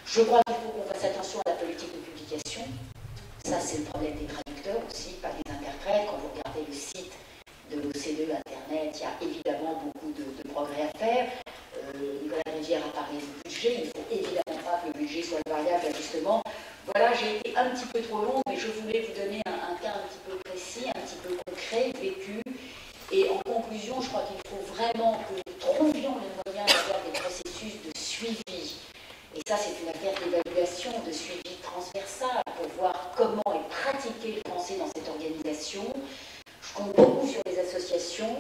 Je crois qu'il faut qu'on fasse attention à la politique de publication. Ça, c'est le problème des traducteurs aussi, pas des interprètes. Quand vous regardez le site de l'OCDE Internet, il y a évidemment beaucoup de progrès à faire. Nicolas Rivière a parlé du budget. Il ne faut évidemment pas que le budget soit une variable d'ajustement. Voilà, j'ai été un petit peu trop longue, mais je voulais vous donner un cas un petit peu précis, un petit peu concret, vécu. Et en conclusion, je crois qu'il faut vraiment que nous trouvions les moyens d'avoir des processus de suivi. Et ça, c'est une affaire d'évaluation, de suivi transversal pour voir comment est pratiqué le français dans cette organisation. Je compte beaucoup sur les associations,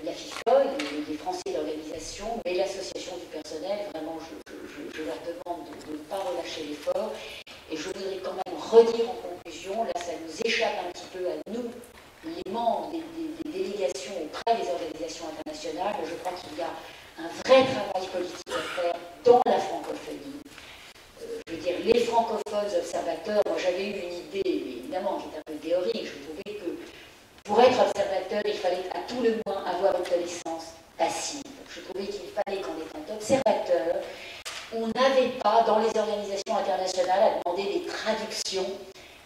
la FIFOL, les Français d'organisation, mais l'association du personnel, vraiment, je leur demande de ne pas relâcher l'effort. Et je voudrais quand même redire en conclusion, là, ça nous échappe un petit peu à nous, les membres des délégations auprès des organisations internationales. Je crois qu'il y a un vrai travail politique à faire dans la francophonie. Je veux dire, les francophones observateurs, moi j'avais eu une idée, évidemment, qui est un peu théorique. Je trouvais que pour être observateur, il fallait à tout le moins avoir une connaissance passive. Je trouvais qu'il fallait qu'en étant observateur, on n'avait pas, dans les organisations internationales, à demander des traductions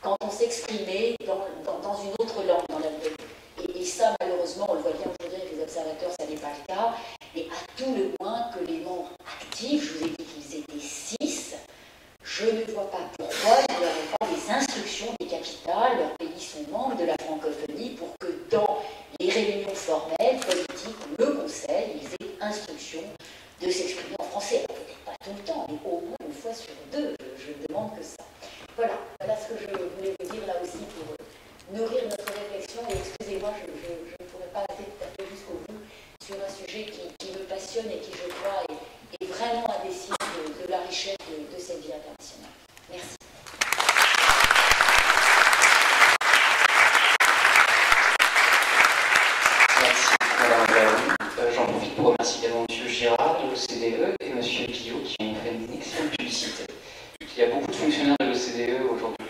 quand on s'exprimait dans une autre langue. Et ça, malheureusement, on le voit bien aujourd'hui avec les observateurs, ça n'est pas le cas. Mais à tout le moins que les membres actifs, je vous ai dit qu'ils étaient 6, je ne vois pas pourquoi il n'y aurait pas des instructions des capitales. Leurs pays sont membres de la francophonie pour que dans les réunions formelles, politiques, le conseil, ils aient instruction de s'exprimer en français. Alors, peut-être pas tout le temps, mais au moins une fois sur 2, je ne demande que ça. Voilà ce que je voulais vous dire là aussi pour nourrir notre réflexion. Et excusez-moi, je ne pourrais pas aller tout à fait jusqu'au bout sur un sujet qui me passionne et qui, je crois, est vraiment un des signes de la richesse de cette vie internationale. Merci. Merci, Madame Gaoui. J'en profite pour remercier également M. Girard de l'OCDE et M. Guillot qui ont fait une excellente publicité. Il y a beaucoup de fonctionnaires de l'OCDE aujourd'hui.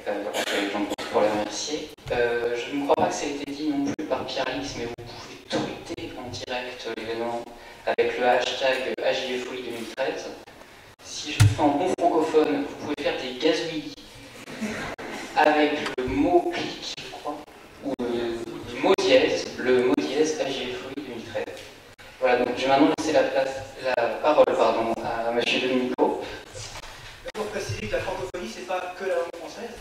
J'en profite pour les remercier. Je ne crois pas que ça ait été dit non plus par Pierre-Alix, mais vous pouvez tweeter en direct l'événement avec le hashtag AJFOI 2013. Si je le fais en bon francophone, vous pouvez faire des gazouillis avec le mot clic, je crois, ou le mot dièse AJFOI 2013. Voilà, donc je vais maintenant laisser la parole à M. Domenico. Pour préciser que la francophonie, ce n'est pas que la langue française,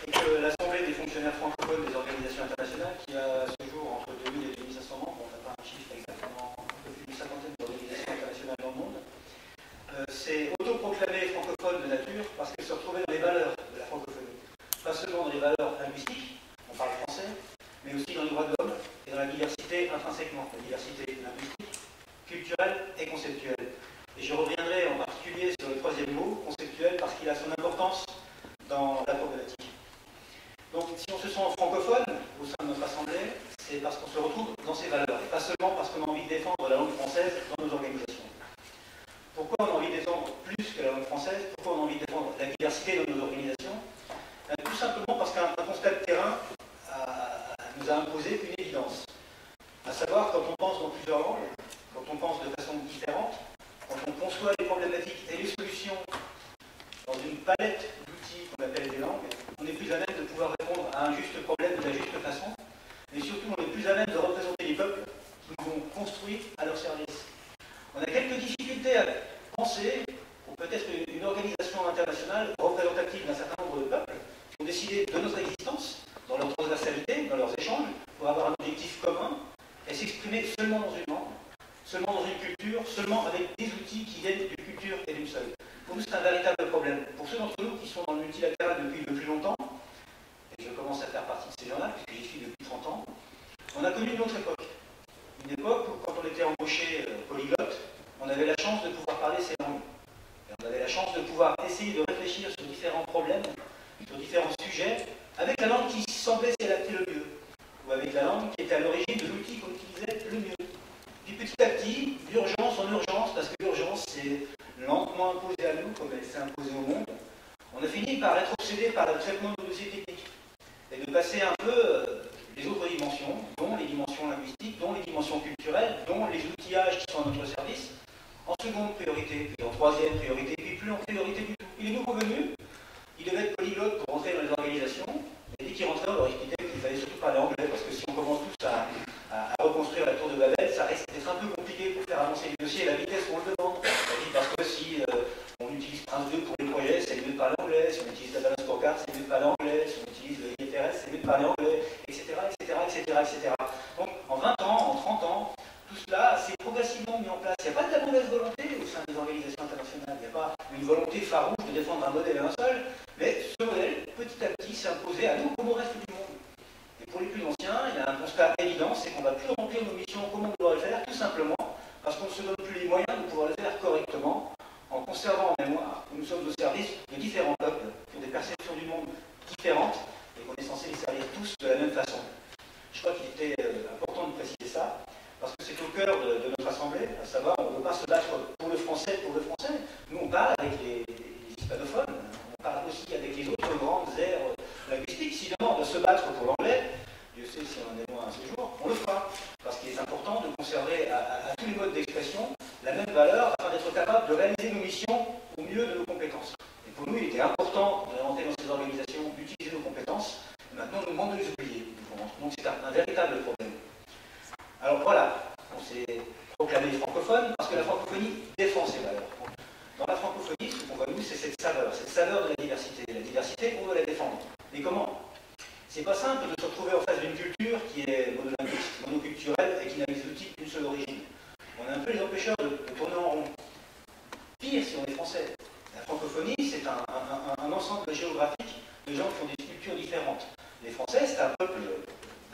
et que l'Assemblée des fonctionnaires francophones des organisations internationales, qui a ce jour entre 2000 et 2500 membres, on n'a pas un chiffre exactement, un peu plus d'une cinquantaine d'organisations internationales dans le monde, s'est autoproclamée francophone de nature parce qu'elle se retrouvait dans les valeurs de la francophonie. Pas seulement dans les valeurs linguistiques, on parle français, mais aussi dans les droits de l'homme et dans la diversité intrinsèquement, la diversité linguistique, culturelle et conceptuelle. Et je reviendrai en particulier sur le troisième mot, conceptuel, parce qu'il a son importance dans la problématique. Donc, si on se sent francophone au sein de notre assemblée, c'est parce qu'on se retrouve dans ces valeurs, et pas seulement parce qu'on a envie de défendre la langue française dans nos organisations. Pourquoi on a envie de défendre plus que la langue française? Pourquoi on a envie de défendre la diversité dans nos organisations? Tout simplement parce qu'un constat de terrain nous a imposé une évidence. À savoir, quand on pense dans plusieurs langues, quand on pense de façon différente, quand on conçoit les problématiques et les solutions dans une palette d'outils qu'on appelle des langues, on est plus à même de pouvoir répondre à un juste problème de la juste façon, mais surtout on est plus à même de représenter les peuples qui nous ont construits à leur service. On a quelques difficultés à penser pour peut-être une organisation internationale représentative d'un certain nombre de peuples qui ont décidé de notre existence, dans leur transversalité, dans leurs échanges, pour avoir un objectif commun et s'exprimer seulement dans une langue, seulement dans une culture, seulement avec des outils qui viennent d'une culture et d'une seule. Pour nous, c'est un véritable problème. Pour ceux d'entre nous qui sont dans le multilatéral depuis le plus longtemps, et je commence à faire partie de ces gens-là, puisque j'y suis depuis 30 ans, on a connu une autre époque. Une époque où, quand on était embauché polyglotte, on avait la chance de pouvoir parler ces langues. Et on avait la chance de pouvoir essayer de réfléchir sur différents problèmes, sur différents sujets, avec la langue qui semblait s'y adapter le mieux, ou avec la langue qui était à l'origine de l'outil qu'on utilisait le mieux. Puis petit à petit, d'urgence en urgence, parce que l'urgence c'est lentement imposé à nous, comme elle s'est imposée au monde, on a fini par être obsédé par le traitement de nos dossiers techniques, et de passer un peu les autres dimensions, dont les dimensions linguistiques, dont les dimensions culturelles, dont les outillages qui sont à notre service, en seconde priorité, puis en troisième priorité, puis plus en priorité du tout. Il est nouveau venu, il devait être polyglotte pour rentrer dans les organisations, et dès qu'il rentrait, on leur expliquait qu'il fallait surtout parler anglais, parce que si on commence tous à reconstruire la tour de Babel, ça risque d'être un peu compliqué pour faire avancer les dossiers à la vitesse où on le demande. Parce que si on utilise Prince 2 pour les projets, c'est mieux de parler anglais, si on utilise la balance scorecard, c'est mieux de parler anglais, si on utilise le ITRS, c'est mieux de parler anglais, etc., etc., etc., etc. Donc en 20 ans, en 30 ans, tout cela s'est progressivement mis en place. Il n'y a pas de la mauvaise volonté au sein des organisations internationales, il n'y a pas une volonté farouche de défendre un modèle un seul, mais ce modèle, petit à petit, s'est imposé à nous comme au reste du monde. Et pour les plus anciens, il y a un constat évident, c'est qu'on ne va plus remplir nos missions comme on doit le faire, tout simplement parce qu'on ne se donne plus les moyens de pouvoir le faire correctement, en conservant en mémoire que nous sommes au service de différents peuples, qui ont des perceptions du monde différentes, et qu'on est censé les servir tous de la même façon. Je crois qu'il était important de préciser ça, parce que c'est au cœur de notre assemblée, à savoir, on ne veut pas se battre pour le français, Nous, on parle avec les hispanophones, on parle aussi avec les autres grandes aires linguistiques. Si demain on doit se battre pour l'anglais, Dieu sait si on en est loin un séjour, on le fera. Parce qu'il est important de conserver à tous les modes d'expression la même valeur afin d'être capable de réaliser nos missions au mieux de nos compétences. Et pour nous, il était important de rentrer dans ces organisations, d'utiliser nos compétences. Et maintenant, on nous demande de les oublier. Donc c'est un véritable problème. Alors voilà, on s'est proclamé francophone parce que la francophonie défend ses valeurs. Dans la francophonie, ce qu'on voit nous, c'est cette saveur de la diversité. La diversité, on doit la défendre. Mais comment? C'est pas simple de se retrouver en face d'une culture qui est monolinguiste, monoculturelle et qui n'a les outils qu'une seule origine. On est un peu les empêcheurs de tourner en rond. Pire si on est français. La francophonie, c'est un ensemble géographique de gens qui ont des cultures différentes. Les Français, c'est un peuple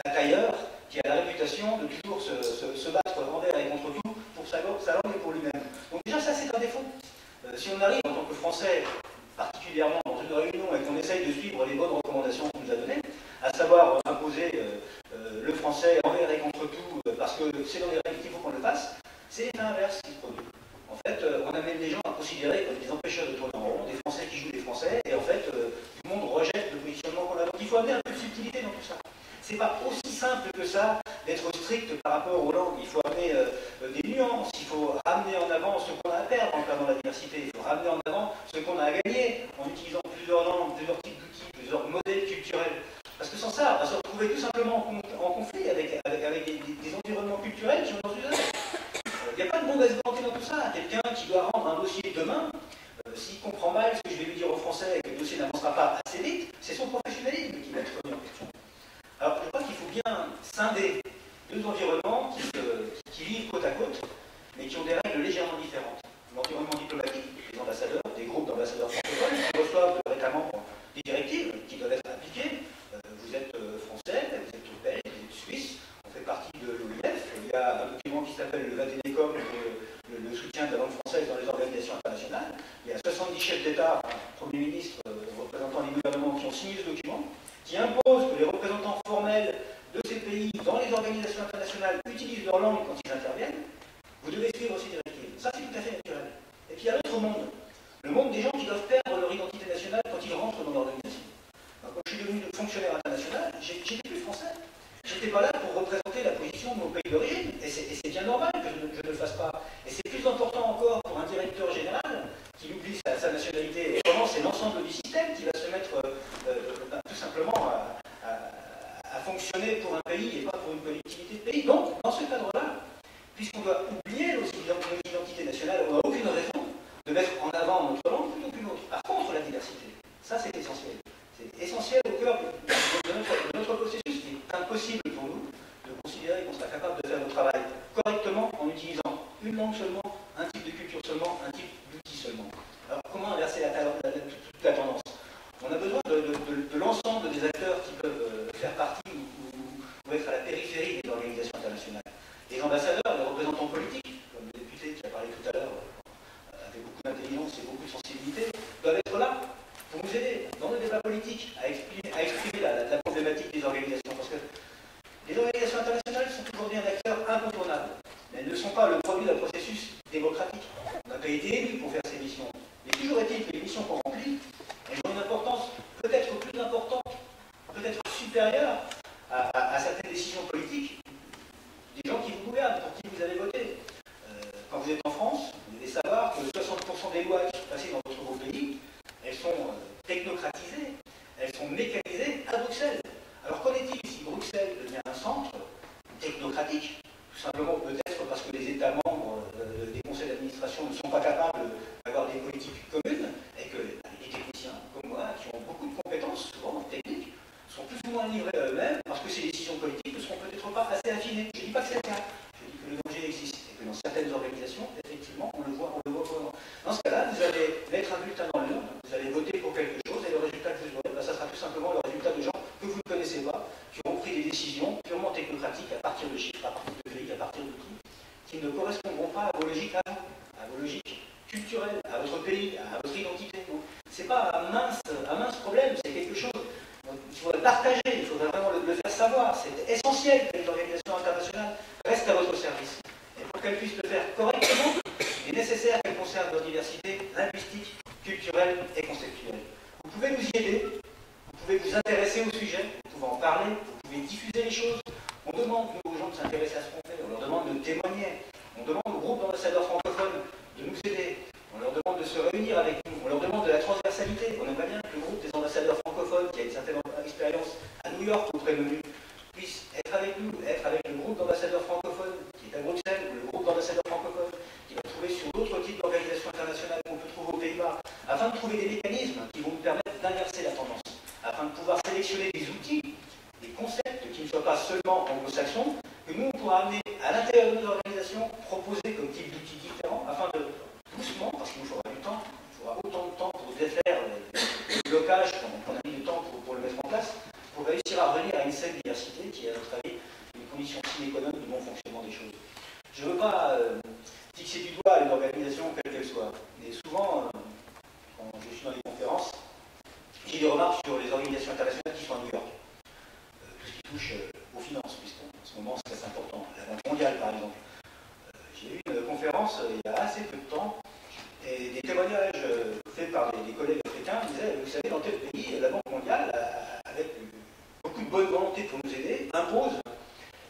batailleur qui a la réputation de toujours se battre envers et contre tout pour sa langue et pour lui-même. Donc déjà, ça, c'est un défaut. Si on arrive en tant que Français, particulièrement dans une réunion, et qu'on essaye de suivre les bonnes recommandations qu'on nous a données, à savoir imposer le français envers et contre tout, parce que c'est dans les règles qu'il faut qu'on le fasse, c'est l'inverse qui se produit. En fait, on amène les gens à considérer comme des empêcheurs de tourner en rond, des Français qui jouent des Français, et en fait, tout le monde rejette le positionnement qu'on a. Donc il faut amener un peu de subtilité dans tout ça. C'est pas aussi simple que ça d'être strict par rapport aux langues. Il faut amener des nuances, il faut ramener en avant ce qu'on a à perdre en perdant la diversité, il faut ramener en avant ce qu'on a à gagner en utilisant plusieurs langues, plusieurs types d'outils, plusieurs modèles culturels. Parce que sans ça, on va se retrouver tout simplement en conflit avec des environnements culturels qui ont leurs usages. Il n'y a pas de mauvaise volonté dans tout ça. Quelqu'un qui doit rendre un dossier demain, s'il comprend mal ce que je vais lui dire aux Français et que le dossier n'avancera pas assez vite, c'est son professionnalisme qui va être remis en question. Alors je crois qu'il faut bien scinder deux environnements qui vivent côte à côte, mais qui ont des règles légèrement différentes. L'environnement diplomatique, les ambassadeurs, des groupes d'ambassadeurs francophones qui reçoivent récemment des directives qui doivent être appliquées. Vous êtes français, vous êtes belge, vous êtes suisse, on fait partie de l'OIF. Il y a un document qui s'appelle le Vadénécom, le soutien de la langue française dans les organisations internationales. Il y a 70 chefs d'État, premiers ministres, représentants des gouvernements qui ont signé ce document, qui impose que les représentants formels de ces pays dans les organisations internationales utilisent leur langue quand ils interviennent. Vous devez suivre ces directives. Ça, c'est tout à fait naturel. Et puis il y a l'autre monde, le monde des gens qui doivent perdre leur identité nationale quand ils rentrent dans l'organisation. Quand je suis devenu fonctionnaire international, j'étais plus français. J'étais pas là pour représenter la position de mon pays d'origine. Et c'est bien normal que je ne le fasse pas. Et c'est plus important encore pour un directeur général qui oublie sa nationalité. Et comment c'est l'ensemble du système qui va se mettre tout simplement à fonctionner pour un pays et pas pour une collectivité de pays. Donc, dans ce cadre-là, puisqu'on doit oublier nos identités nationales, on n'a aucune raison de mettre en avant notre langue plutôt qu'une autre. Par contre, la diversité, ça c'est essentiel. C'est essentiel au cœur de notre processus. Il est impossible pour nous de considérer qu'on sera capable de faire le travail correctement en utilisant une langue seulement, un type de culture seulement, un type d'outil seulement. Alors, comment inverser toute la tendance? On a besoin de l'ensemble des acteurs qui peuvent faire partie ou être à la périphérie des organisations internationales. Les ambassadeurs, les représentants politiques, comme le député qui a parlé tout à l'heure, avec beaucoup d'intelligence et beaucoup de sensibilité, doivent être là pour nous aider dans le débat politique à exprimer la problématique des organisations. Parce que les organisations internationales sont aujourd'hui un acteur incontournable. Mais elles ne sont pas le produit d'un processus démocratique. On n'a pas été élus pour faire ces missions. Mais toujours est-il que les missions qu'on remplit, elles ont une importance peut-être plus importante, peut-être supérieure à certaines moins livrés à eux-mêmes, parce que ces décisions politiques ne seront peut-être pas assez affinées. Je ne dis pas que c'est le cas, je dis que le danger existe, et que dans certaines organisations, effectivement, on le voit vraiment. Dans ce cas-là, vous allez mettre un bulletin dans l'urne, vous allez voter pour quelque chose, et le résultat que vous aurez, ça sera tout simplement le résultat de gens que vous ne connaissez pas, qui ont pris des décisions purement technocratiques à partir de chiffres, à partir de grilles, à partir d'outils, qui ne correspondront pas à vos logiques à vous, à vos logiques culturelles, à votre pays, à votre identité. C'est pas un mince problème, c'est quelque chose. Il faudrait partager, il faudrait vraiment le faire savoir. C'est essentiel que les organisations internationales restent à votre service. Et pour qu'elles puissent le faire correctement, il est nécessaire qu'elles conservent leur diversité linguistique, culturelle et conceptuelle. Vous pouvez nous y aider, vous pouvez vous intéresser au sujet, vous pouvez en parler, vous pouvez diffuser les choses. On demande aux gens de s'intéresser à ce qu'on fait, on leur demande de témoigner, on demande au groupe d'ambassadeurs francophones de nous aider, on leur demande de se réunir avec nous, on leur demande de la transversalité. On aimerait bien que le groupe des ambassadeurs francophones, qui a une certaine expérience à New York ou près de nous, puisse être avec nous, être avec le groupe d'ambassadeurs francophones qui est à Bruxelles, ou le groupe d'ambassadeurs francophones qui va trouver sur d'autres types d'organisations internationales qu'on peut trouver aux Pays-Bas, afin de trouver des mécanismes qui vont nous permettre d'inverser la tendance, afin de pouvoir sélectionner des outils, des concepts qui ne soient pas seulement anglo-saxons, que nous on pourra amener à l'intérieur de nos organisations, proposer comme type d'outils différents, afin de doucement, parce qu'il nous faudra du temps, il faudra autant de temps pour défaire le blocage qu'on a mis du temps pour le mettre en place, pour réussir à revenir à une saine diversité qui est, à notre avis, une condition sine qua non du bon fonctionnement des choses. Je ne veux pas fixer du doigt une organisation quelle qu'elle soit, mais souvent, quand je suis dans les conférences, j'ai des remarques sur les organisations internationales qui sont à New York. Tout ce qui touche aux finances, puisqu'en ce moment c'est très important. La Banque mondiale, par exemple. J'ai eu une conférence il y a assez peu de temps, et des témoignages faits par des collègues africains disaient, vous savez, dans tel pays, la Banque mondiale, avec beaucoup de bonne volonté pour nous aider, impose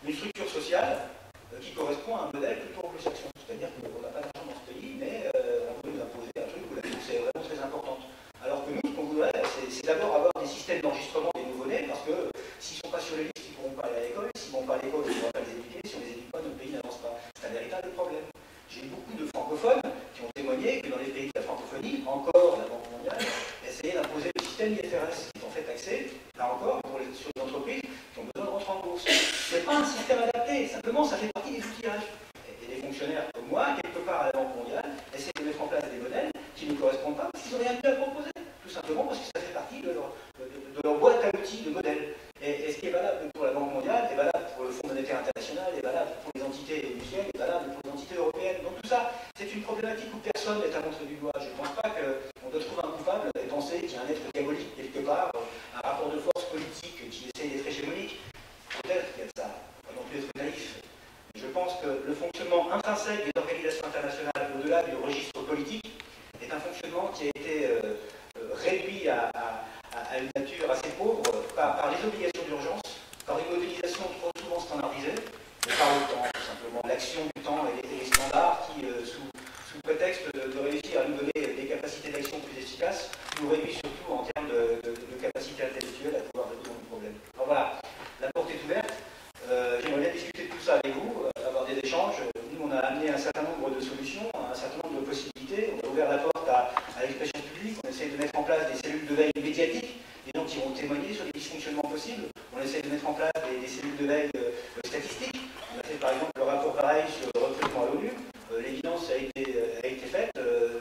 une structure sociale qui correspond à un modèle plutôt anglo-saxon. C'est-à-dire qu'on n'a pas d'argent dans ce pays, mais on veut nous imposer un truc où la bourse est vraiment très importante. Alors que nous, ce qu'on voudrait, c'est d'abord avoir des systèmes d'enregistrement des nouveau-nés, parce que s'ils ne sont pas sur les listes, ils ne pourront pas aller à l'école. S'ils ne vont pas à l'école, ils ne pourront pas les éduquer. Si on ne les éduque pas, notre pays n'avance pas. C'est un véritable problème. J'ai eu beaucoup de francophones qui ont témoigné que dans les pays de la francophonie, encore la Banque mondiale essayait d'imposer le système IFRS, qui est en fait axé, là encore, sur les entreprises qui ont besoin de rentrer en bourse. Ce n'est pas un système adapté, simplement ça fait partie des outillages. Et les fonctionnaires comme moi, quelque part à la Banque mondiale, essaient de mettre en place des modèles qui ne correspondent pas, parce qu'ils n'ont rien pu à proposer. Tout simplement parce que ça fait partie de leur boîte à outils de modèles. Et ce qui est valable pour la Banque mondiale est valable pour le Fonds monétaire international, est valable pour les entités mutuelles, est valable pour les entités européennes. Donc tout ça, c'est une problématique où personne n'est à montrer du doigt. Je ne pense pas qu'on doit trouver un coupable et penser qu'il y a un être diabolique quelque part, un rapport de force politique qui essaie d'être hégémonique. Peut-être qu'il y a de ça, pas non plus être naïf. Je pense que le fonctionnement intrinsèque des organisations internationales, au-delà du registre politique, est un fonctionnement qui a été réduit à une nature assez pauvre par les obligations d'urgence, par une mobilisation trop souvent standardisée, et par le temps, tout simplement. L'action du temps et les standards qui, sous prétexte de réussir à nous donner des capacités d'action plus efficaces, nous réduisent surtout en termes de capacité intellectuelle à pouvoir résoudre nos problèmes. Alors voilà, la porte est ouverte. J'aimerais bien discuter de tout ça avec vous, avoir des échanges. Nous, on a amené un certain nombre de solutions, un certain nombre de possibilités. On a ouvert la porte à l'expression publique. On essaie de mettre en place des cellules de veille médiatiques, des gens qui vont témoigner sur les dysfonctionnements possibles. On essaie de mettre en place des cellules de veille statistiques. On a fait par exemple le rapport pareil sur le recrutement à l'ONU. L'évidence a été faite.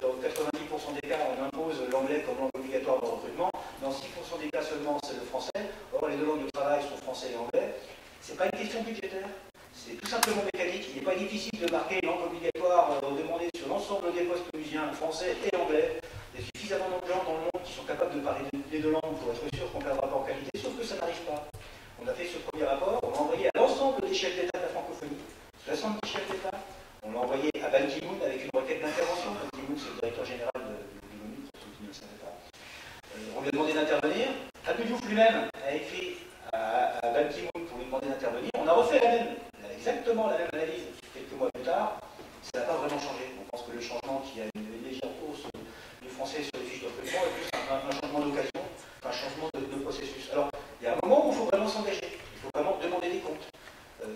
Dans 90% des cas, on impose l'anglais comme langue obligatoire dans le recrutement. Dans 6% des cas seulement, c'est le français. Or, les deux langues de travail sont français et anglais. Ce n'est pas une question budgétaire, c'est tout simplement mécanique. Il n'est pas difficile de marquer une langue obligatoire demandée sur l'ensemble des postes onusiens, français et anglais. Il y a suffisamment de gens dans le monde qui sont capables de parler les deux langues pour être sûr qu'on perdra pas en qualité, sauf que ça n'arrive pas. On a fait ce premier rapport, on l'a envoyé à l'ensemble des chefs d'État de la francophonie, 70 chefs d'État. On l'a envoyé à Ban Ki-moon avec une requête d'intervention. Ban Ki-moon, c'est le directeur général de l'ONU, pour ceux qui ne le savaient pas. On lui a demandé d'intervenir. Abdou Diouf lui-même a écrit à Ban Ki-moon pour lui demander d'intervenir. On a refait exactement la même analyse quelques mois plus tard. Ça n'a pas vraiment changé. On pense que le changement qui a une légère hausse du français sur les fiches de recrutement est plus un changement d'occasion, un changement de processus. Alors, il y a un moment où il faut vraiment s'engager. Il faut vraiment demander des comptes.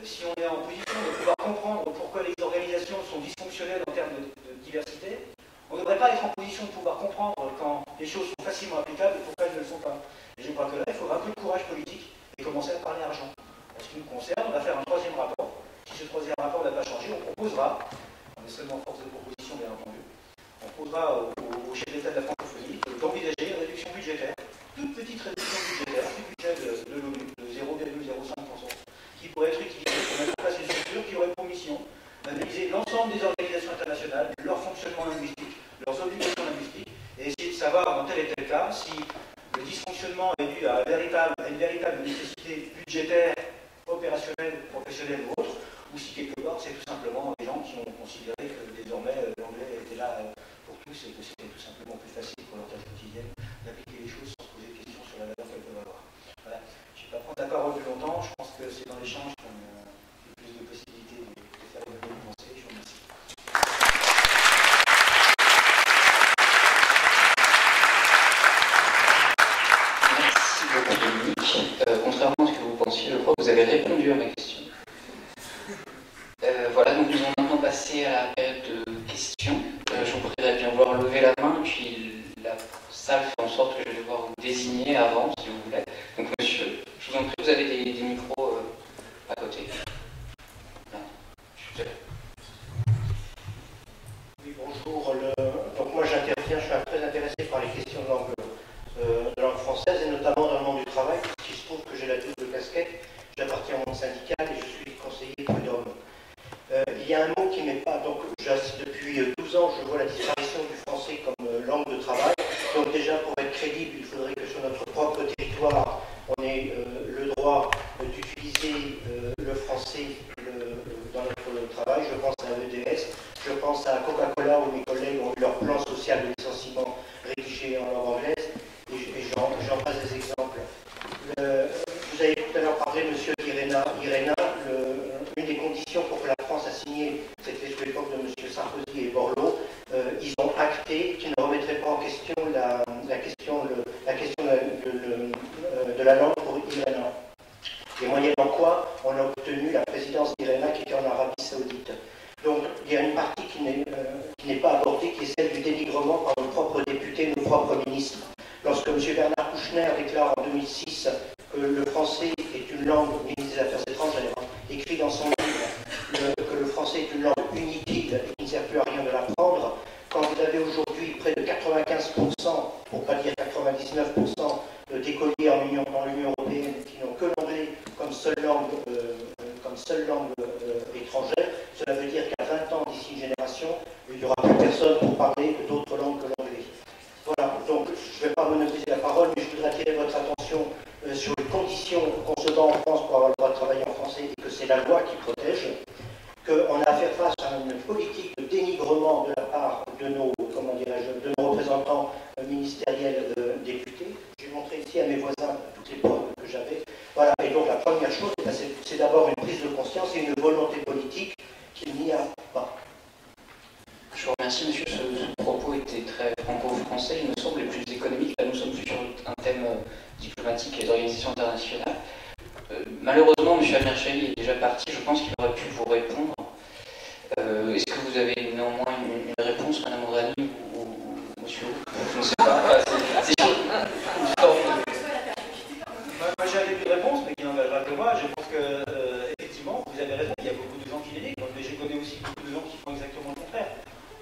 Si on est en position de pouvoir comprendre pourquoi les organisations sont dysfonctionnelles en termes de diversité, on ne devrait pas être en position de pouvoir comprendre quand les choses sont facilement applicables et pourquoi elles ne le sont pas. Et je crois que là, il faudra un peu de courage politique. Et est seulement force de proposition, bien entendu. On posera au chef d'État de la francophonie d'envisager une réduction budgétaire, toute petite réduction budgétaire du budget de l'ONU, de 0,05%, qui pourrait être utilisée pour mettre en place une structure qui aurait pour mission d'analyser l'ensemble des organisations internationales, leur fonctionnement linguistique, leurs obligations linguistiques, et essayer de savoir dans tel et tel cas si le dysfonctionnement est dû à une véritable nécessité budgétaire, opérationnelle, professionnelle ou autre, ou si quelque part c'est tout simplement des gens qui ont considéré que désormais l'anglais était là pour tous et que c'était tout simplement plus facile pour leur tâche quotidienne d'appliquer les choses sans se poser de questions sur la valeur qu'elles peuvent avoir. Voilà. Je ne vais pas prendre la parole plus longtemps, je pense que c'est dans l'échange qu'on a plus de possibilités de faire évoluer les pensées. Je vous remercie. Merci beaucoup, Dominique. Contrairement à ce que vous pensiez, je crois que vous avez répondu à ma question. Voilà, donc nous allons maintenant passer à la période de questions. Je vous prierai de bien vouloir lever la main, puis la salle fait en sorte que je vais devoir vous désigner avant, si vous voulez. Donc monsieur, je vous en prie, vous avez des micros à côté. Là. Oui, bonjour. Donc moi j'interviens, je suis très intéressé par les questions de langue française et notamment dans le monde du travail, puisqu'il se trouve que j'ai la double casquette, j'appartiens au monde syndical et je suis conseiller prud'homme. Il y a un mot qui n'est pas, donc depuis 12 ans je vois la disparition du français comme langue de travail, donc déjà pour être crédible il faudrait que sur notre propre territoire on ait le droit d'utiliser le français dans notre travail. Je pense à l'EDS, je pense à Coca-Cola où mes collègues ont eu leur plan social de licenciement rédigé en langue anglaise, et j'en passe des exemples. Vous avez tout à l'heure parlé, monsieur Irena, une des conditions pour que la France a signé, c'était sous l'époque de monsieur Sarkozy et Borloo, ils ont acté qu'ils ne remettraient pas en question la question de la langue pour Irena. Et moyennant quoi, on a obtenu la présidence d'Irena qui était en Arabie Saoudite. Donc il y a une partie qui n'est pas abordée, qui est celle du dénigrement par nos propres députés, nos propres ministres. Lorsque M. Bernard Kouchner déclare en 2006 que le français est une langue, ministre des Affaires étrangères, écrit dans son livre que le français est une langue inutile et qui ne sert plus à rien de l'apprendre, quand vous avez aujourd'hui près de 95%, pour pas dire 99%, d'écoliers dans l'Union européenne qui n'ont que l'anglais comme seule langue étrangère, cela veut dire qu'à 20 ans d'ici une génération, il n'y aura plus personne pour parler d'autres langues que l'anglais. Voilà, donc je ne vais pas monopoliser la parole, mais je voudrais attirer votre attention sur les conditions qu'on se bat en France pour avoir le droit de travailler en français et que c'est la loi qui protège, qu'on a à faire face à une politique de dénigrement de la part de nos, de nos représentants ministériels députés. J'ai montré ici à mes voisins toutes les preuves que j'avais. Voilà, et donc la première chose, c'est d'abord une prise de conscience et une volonté politique qu'il n'y a pas. Je vous remercie, monsieur. Ce propos était très franco-français, il me semble, et plus économique. Là, nous sommes plus sur un thème diplomatique et d'organisation internationale. Malheureusement, monsieur Amirchali est déjà parti. Je pense qu'il aurait pu vous répondre. Est-ce que vous avez néanmoins une réponse, madame Andrani ou monsieur? Je ne sais pas. C'est chaud. Moi, j'ai un début de réponse, mais qui n'engagera que moi. Je pense que, effectivement, vous avez raison, il y a beaucoup de gens qui dénigrent, mais je connais aussi beaucoup de gens qui font exactement le contraire.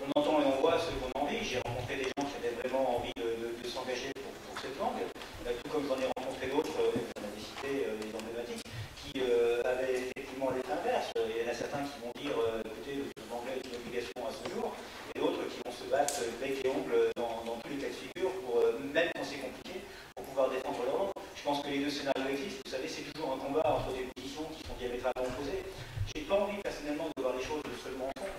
On entend et on voit ce qu'on a envie. J'ai rencontré des gens qui avaient vraiment envie de s'engager pour cette langue, tout comme j'en ai rencontré d'autres, on a cité les emblématiques, qui avaient effectivement l'état inverse. Il y en a certains qui vont dire, écoutez, l'anglais est une obligation à ce jour, et d'autres qui vont se battre bec et ongle dans tous les cas de figure, même quand c'est compliqué, pour pouvoir défendre leur langue. Je pense que les deux scénarios existent. Vous savez, c'est toujours un combat entre des positions qui sont diamétralement opposées. J'ai pas envie personnellement de voir les choses seulement en fond.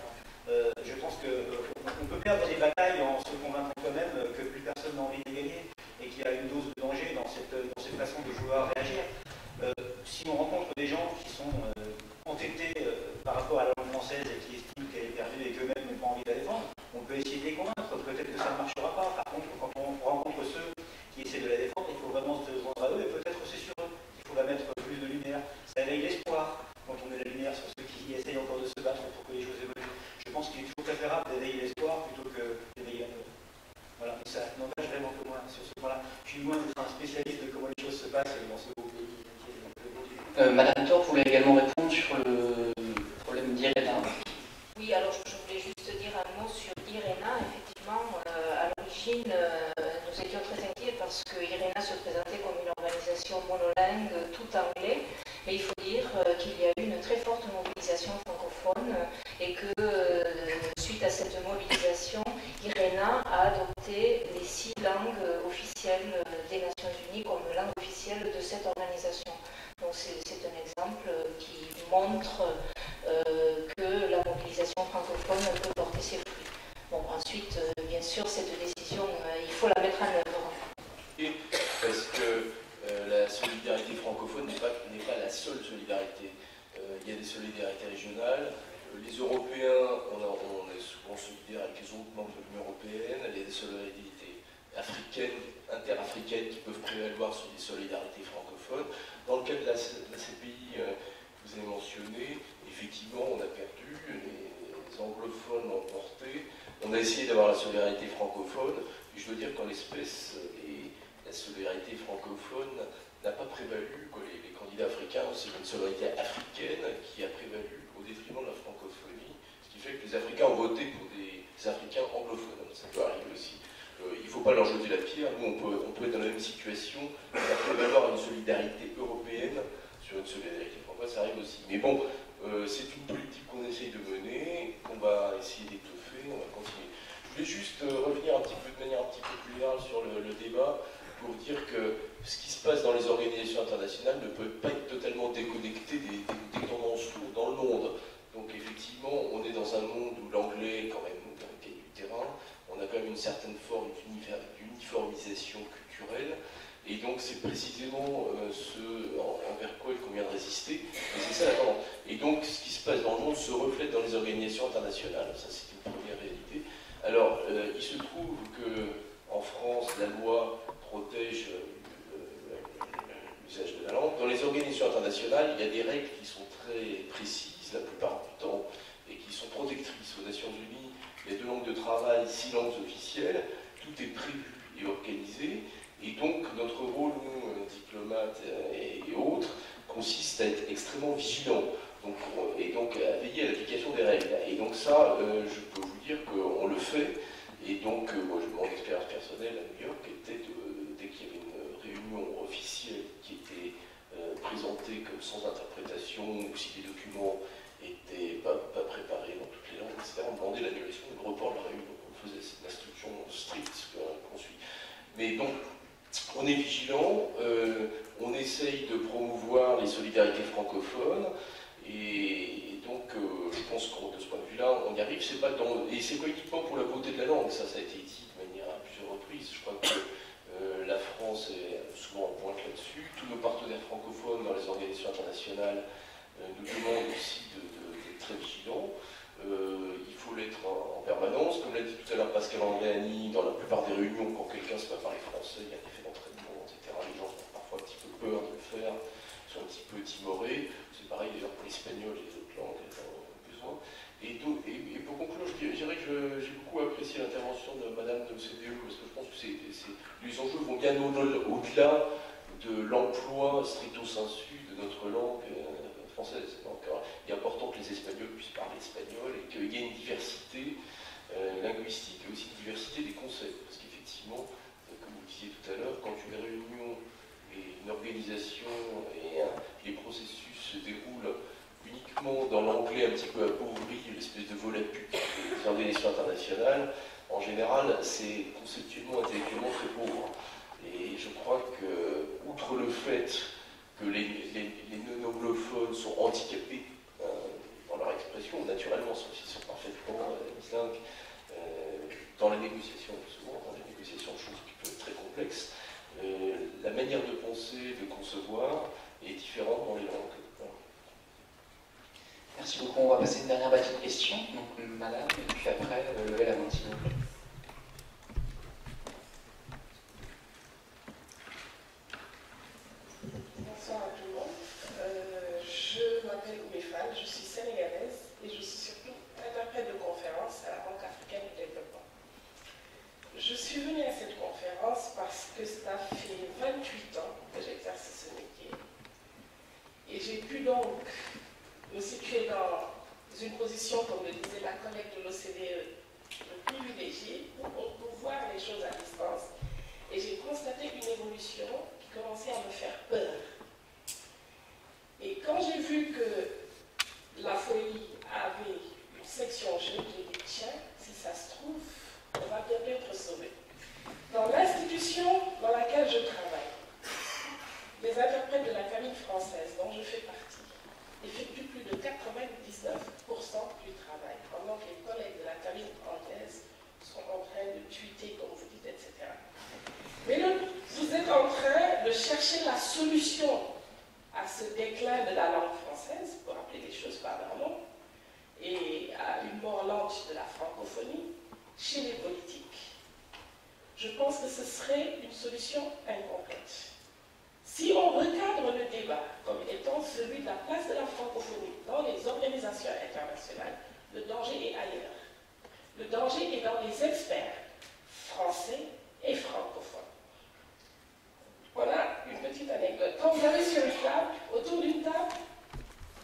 Je pense qu'on peut perdre des batailles en se convaincant quand même que plus personne n'a envie de les gagner et qu'il y a une dose de danger dans cette façon de vouloir réagir. Si on rencontre des gens qui sont entêtés par rapport à la langue française et qui estiment qu'elle est perdue et qu'eux-mêmes n'ont pas envie de la défendre, on peut essayer de les convaincre. Peut-être que ça ne marchera pas. Par contre, quand on rencontre ceux qui essaient de la défendre, il faut vraiment se joindre à eux et peut-être c'est sur eux qu'il faut la mettre plus de lumière. Ça éveille l'espoir quand on met la lumière sur ceux qui essayent encore de se battre pour que les choses évoluent. Je pense qu'il est toujours préférable d'éveiller l'espoir plutôt que d'éveiller la peur. Voilà, mais ça n'engage vraiment que moi sur ce point-là. Je suis loin d'être un spécialiste de comment les choses se passent dans ce beau pays. Madame Thor voulait également répondre sur le problème d'Irena. Oui, alors je voulais juste l'IRENA, effectivement, à l'origine, nous étions très inquiets parce que l'IRENA se présentait comme une organisation monolingue, tout anglais, mais il faut dire qu'il y a eu une très forte mobilisation francophone et que, suite à cette mobilisation, l'IRENA a adopté les 6 langues officielles des Nations Unies comme langue officielle de cette organisation. Donc c'est un exemple qui montre que la mobilisation francophone peut porter ses fruits. Bon, ensuite, bien sûr, cette décision, il faut la mettre en œuvre. Parce que la solidarité francophone n'est pas la seule solidarité. Il y a des solidarités régionales. Les Européens, on est souvent solidaires avec les autres membres de l'Union européenne. Il y a des solidarités africaines, interafricaines qui peuvent prévaloir sur des solidarités francophones. Dans le cas de la CPI que vous avez mentionné, effectivement, on a perdu, les anglophones l'ont porté. On a essayé d'avoir la solidarité francophone. Et je veux dire qu'en l'espèce, la solidarité francophone n'a pas prévalu. Les candidats africains, c'est une solidarité africaine qui a prévalu au détriment de la francophonie, ce qui fait que les Africains ont voté pour des Africains anglophones. Ça peut arriver aussi. Il ne faut pas leur jeter la pierre. Nous, on peut être dans la même situation, faire prévaloir une solidarité européenne sur une solidarité francophone, ça arrive aussi. Mais bon, c'est une politique qu'on essaye de mener, qu'on va essayer d'étoffer, on va continuer. Je voulais juste revenir un petit peu de manière un petit peu plus générale sur le débat, pour dire que ce qui se passe dans les organisations internationales ne peut pas être totalement déconnecté des tendances lourdes dans le monde. Donc effectivement, on est dans un monde où l'anglais, quand même, gagne du terrain, on a quand même une certaine forme d'uniformisation culturelle, et donc c'est précisément ce envers quoi il convient de résister, et c'est ça la tendance. Et donc ce qui se passe dans le monde se reflète dans les organisations internationales, ça c'est une première réalité. Alors, il se trouve qu'en France, la loi protège l'usage de la langue. Dans les organisations internationales, il y a des règles qui sont très précises la plupart du temps et qui sont protectrices. Aux Nations Unies, il y a 2 langues de travail, 6 langues officielles, tout est prévu et organisé. Et donc, notre rôle, nous, diplomates et autres, consiste à être extrêmement vigilants. Et donc à veiller à l'application des règles. Et donc ça, je peux vous dire qu'on le fait. Et donc, moi, mon expérience personnelle à New York était dès qu'il y avait une réunion officielle qui était présentée comme sans interprétation, ou si les documents n'étaient pas préparés dans toutes les langues, etc., on demandait l'annulation et le report de la réunion. On faisait cette instruction stricte qu'on suit. Mais donc, on est vigilant, on essaye de promouvoir les solidarités francophones. Et donc, je pense que de ce point de vue-là, on y arrive. Et c'est pas uniquement pour la beauté de la langue, ça a été dit de manière à plusieurs reprises. Je crois que la France est souvent en pointe là-dessus. Tous nos partenaires francophones dans les organisations internationales nous demandent aussi d'être très vigilants. Il faut l'être en permanence. Comme l'a dit tout à l'heure Pascal Andréani, dans la plupart des réunions, quand quelqu'un ne sait pas parler français, il y a des faits d'entraînement, etc. Les gens ont parfois un petit peu peur de le faire, sont un petit peu timorés. C'est pareil d'ailleurs pour l'espagnol et les autres langues, elles ont besoin. Et pour conclure, je dirais que j'ai beaucoup apprécié l'intervention de Madame de l'OCDE, parce que je pense que les enjeux vont bien au-delà de l'emploi stricto sensu de notre langue française. Donc il est important que les Espagnols puissent parler espagnol et qu'il y ait une diversité linguistique et aussi une diversité des concepts. Parce qu'effectivement, comme vous le disiez tout à l'heure, quand une réunion et une organisation et les processus se déroulent uniquement dans l'anglais un petit peu appauvri, l'espèce de volet public des organisations internationales, en général, c'est conceptuellement, intellectuellement très pauvre. Et je crois que, outre le fait que les non-anglophones sont handicapés dans leur expression, naturellement, ils sont parfaitement bilingues dans la négociation, souvent dans les négociations, chose qui peut être très complexe. La manière de penser, de concevoir est différente dans les langues. Merci beaucoup. On va passer une dernière batterie de questions. Donc, madame, et puis après, levez la main s'il vous plaît. Bonsoir à tout le monde. Je m'appelle Oumefal, je suis sénégalaise et je suis surtout interprète de conférence à la Banque africaine de développement. Je suis venue à cette conférence parce que ça fait 28 ans que j'exerce ce métier. Et j'ai pu donc me situer dans une position, comme le disait la collègue de l'OCDE, le plus privilégié où on peut voir les choses à distance. Et j'ai constaté une évolution qui commençait à me faire peur. Et quand j'ai vu que la folie avait une section jeu, j'ai dit tiens, si ça se trouve, on va bientôt être sauvé. Dans l'institution dans laquelle je travaille, les interprètes de la famille française dont je fais partie effectuent plus de 99% du travail, pendant que les collègues de la famille anglaise sont en train de tweeter, comme vous dites, etc. Mais là, vous êtes en train de chercher la solution à ce déclin de la langue française, pour appeler les choses par leur nom, et à une mort lente de la francophonie chez les politiques. Je pense que ce serait une solution incomplète. Si on recadre le débat comme étant celui de la place de la francophonie dans les organisations internationales, le danger est ailleurs. Le danger est dans les experts français et francophones. Voilà une petite anecdote. Quand vous avez sur une table, autour d'une table,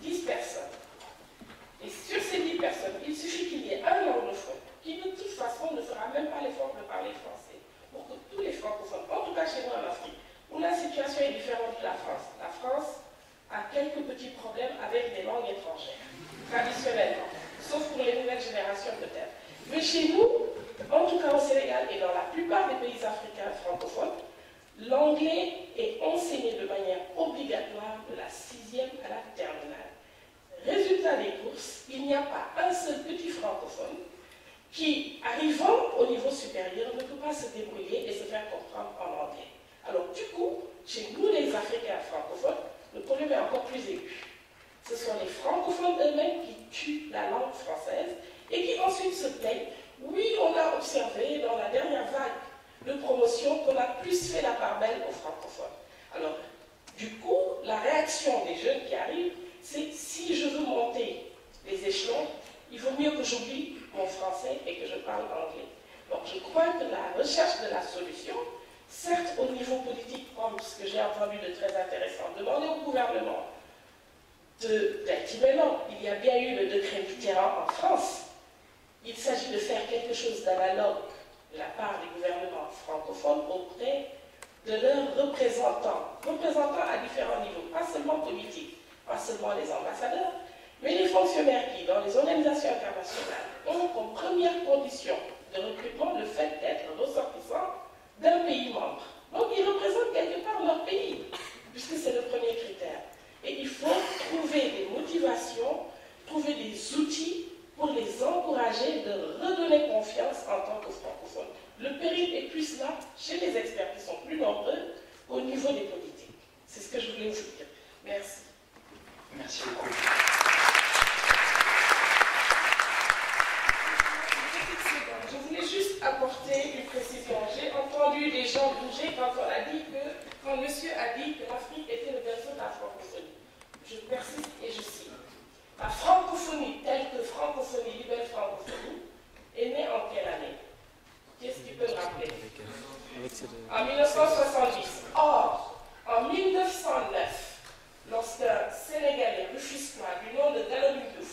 10 personnes. Et sur ces 10 personnes, il suffit qu'il y ait un anglophone qui de toute façon ne fera même pas l'effort de parler français. Pour que tous les francophones, en tout cas chez nous en Afrique, où la situation est différente de la France a quelques petits problèmes avec les langues étrangères, traditionnellement, sauf pour les nouvelles générations peut-être. Mais chez nous, en tout cas au Sénégal et dans la plupart des pays africains francophones, l'anglais est enseigné de manière obligatoire de la 6e à la terminale. Résultat des courses, il n'y a pas un seul petit francophone qui, arrivant au niveau supérieur, ne peut pas se débrouiller et se faire comprendre en anglais. Alors du coup, chez nous les Africains francophones, le problème est encore plus aigu. Ce sont les francophones eux-mêmes qui tuent la langue française et qui ensuite se plaignent. Oui, on a observé dans la dernière vague de promotion qu'on a plus fait la part belle aux francophones. Alors, du coup, la réaction des jeunes qui arrivent, c'est si je veux monter les échelons, il vaut mieux que j'oublie mon français et que je parle anglais. Donc, je crois que la recherche de la solution, certes au niveau politique, comme ce que j'ai entendu de très intéressant, demander au gouvernement d'activer, il y a bien eu le décret Mitterrand en France. Il s'agit de faire quelque chose d'analogue de la part des gouvernements francophones auprès de leurs représentants à différents niveaux, pas seulement politiques, pas seulement les ambassadeurs, mais les fonctionnaires qui, dans les organisations internationales, ont comme première condition de recrutement le fait d'être ressortissants d'un pays membre. Donc ils représentent quelque part leur pays, puisque c'est le premier critère. Et il faut trouver des motivations, trouver des outils pour les encourager de redonner confiance en tant que francophones. Le péril est plus là chez les experts qui sont plus nombreux au niveau des politiques. C'est ce que je voulais vous dire. Merci. Merci beaucoup. Je voulais juste apporter une précision. J'ai entendu des gens bouger quand monsieur a dit que l'Afrique était le berceau de la francophonie. Je persiste et je cite. La francophonie, telle que francophonie, libérale francophonie, est née en quelle année? Qu'est-ce qui peut le rappeler? En 1970. Or, en 1909, lorsqu'un Sénégalais rufisquois du nom de Galadou Diouf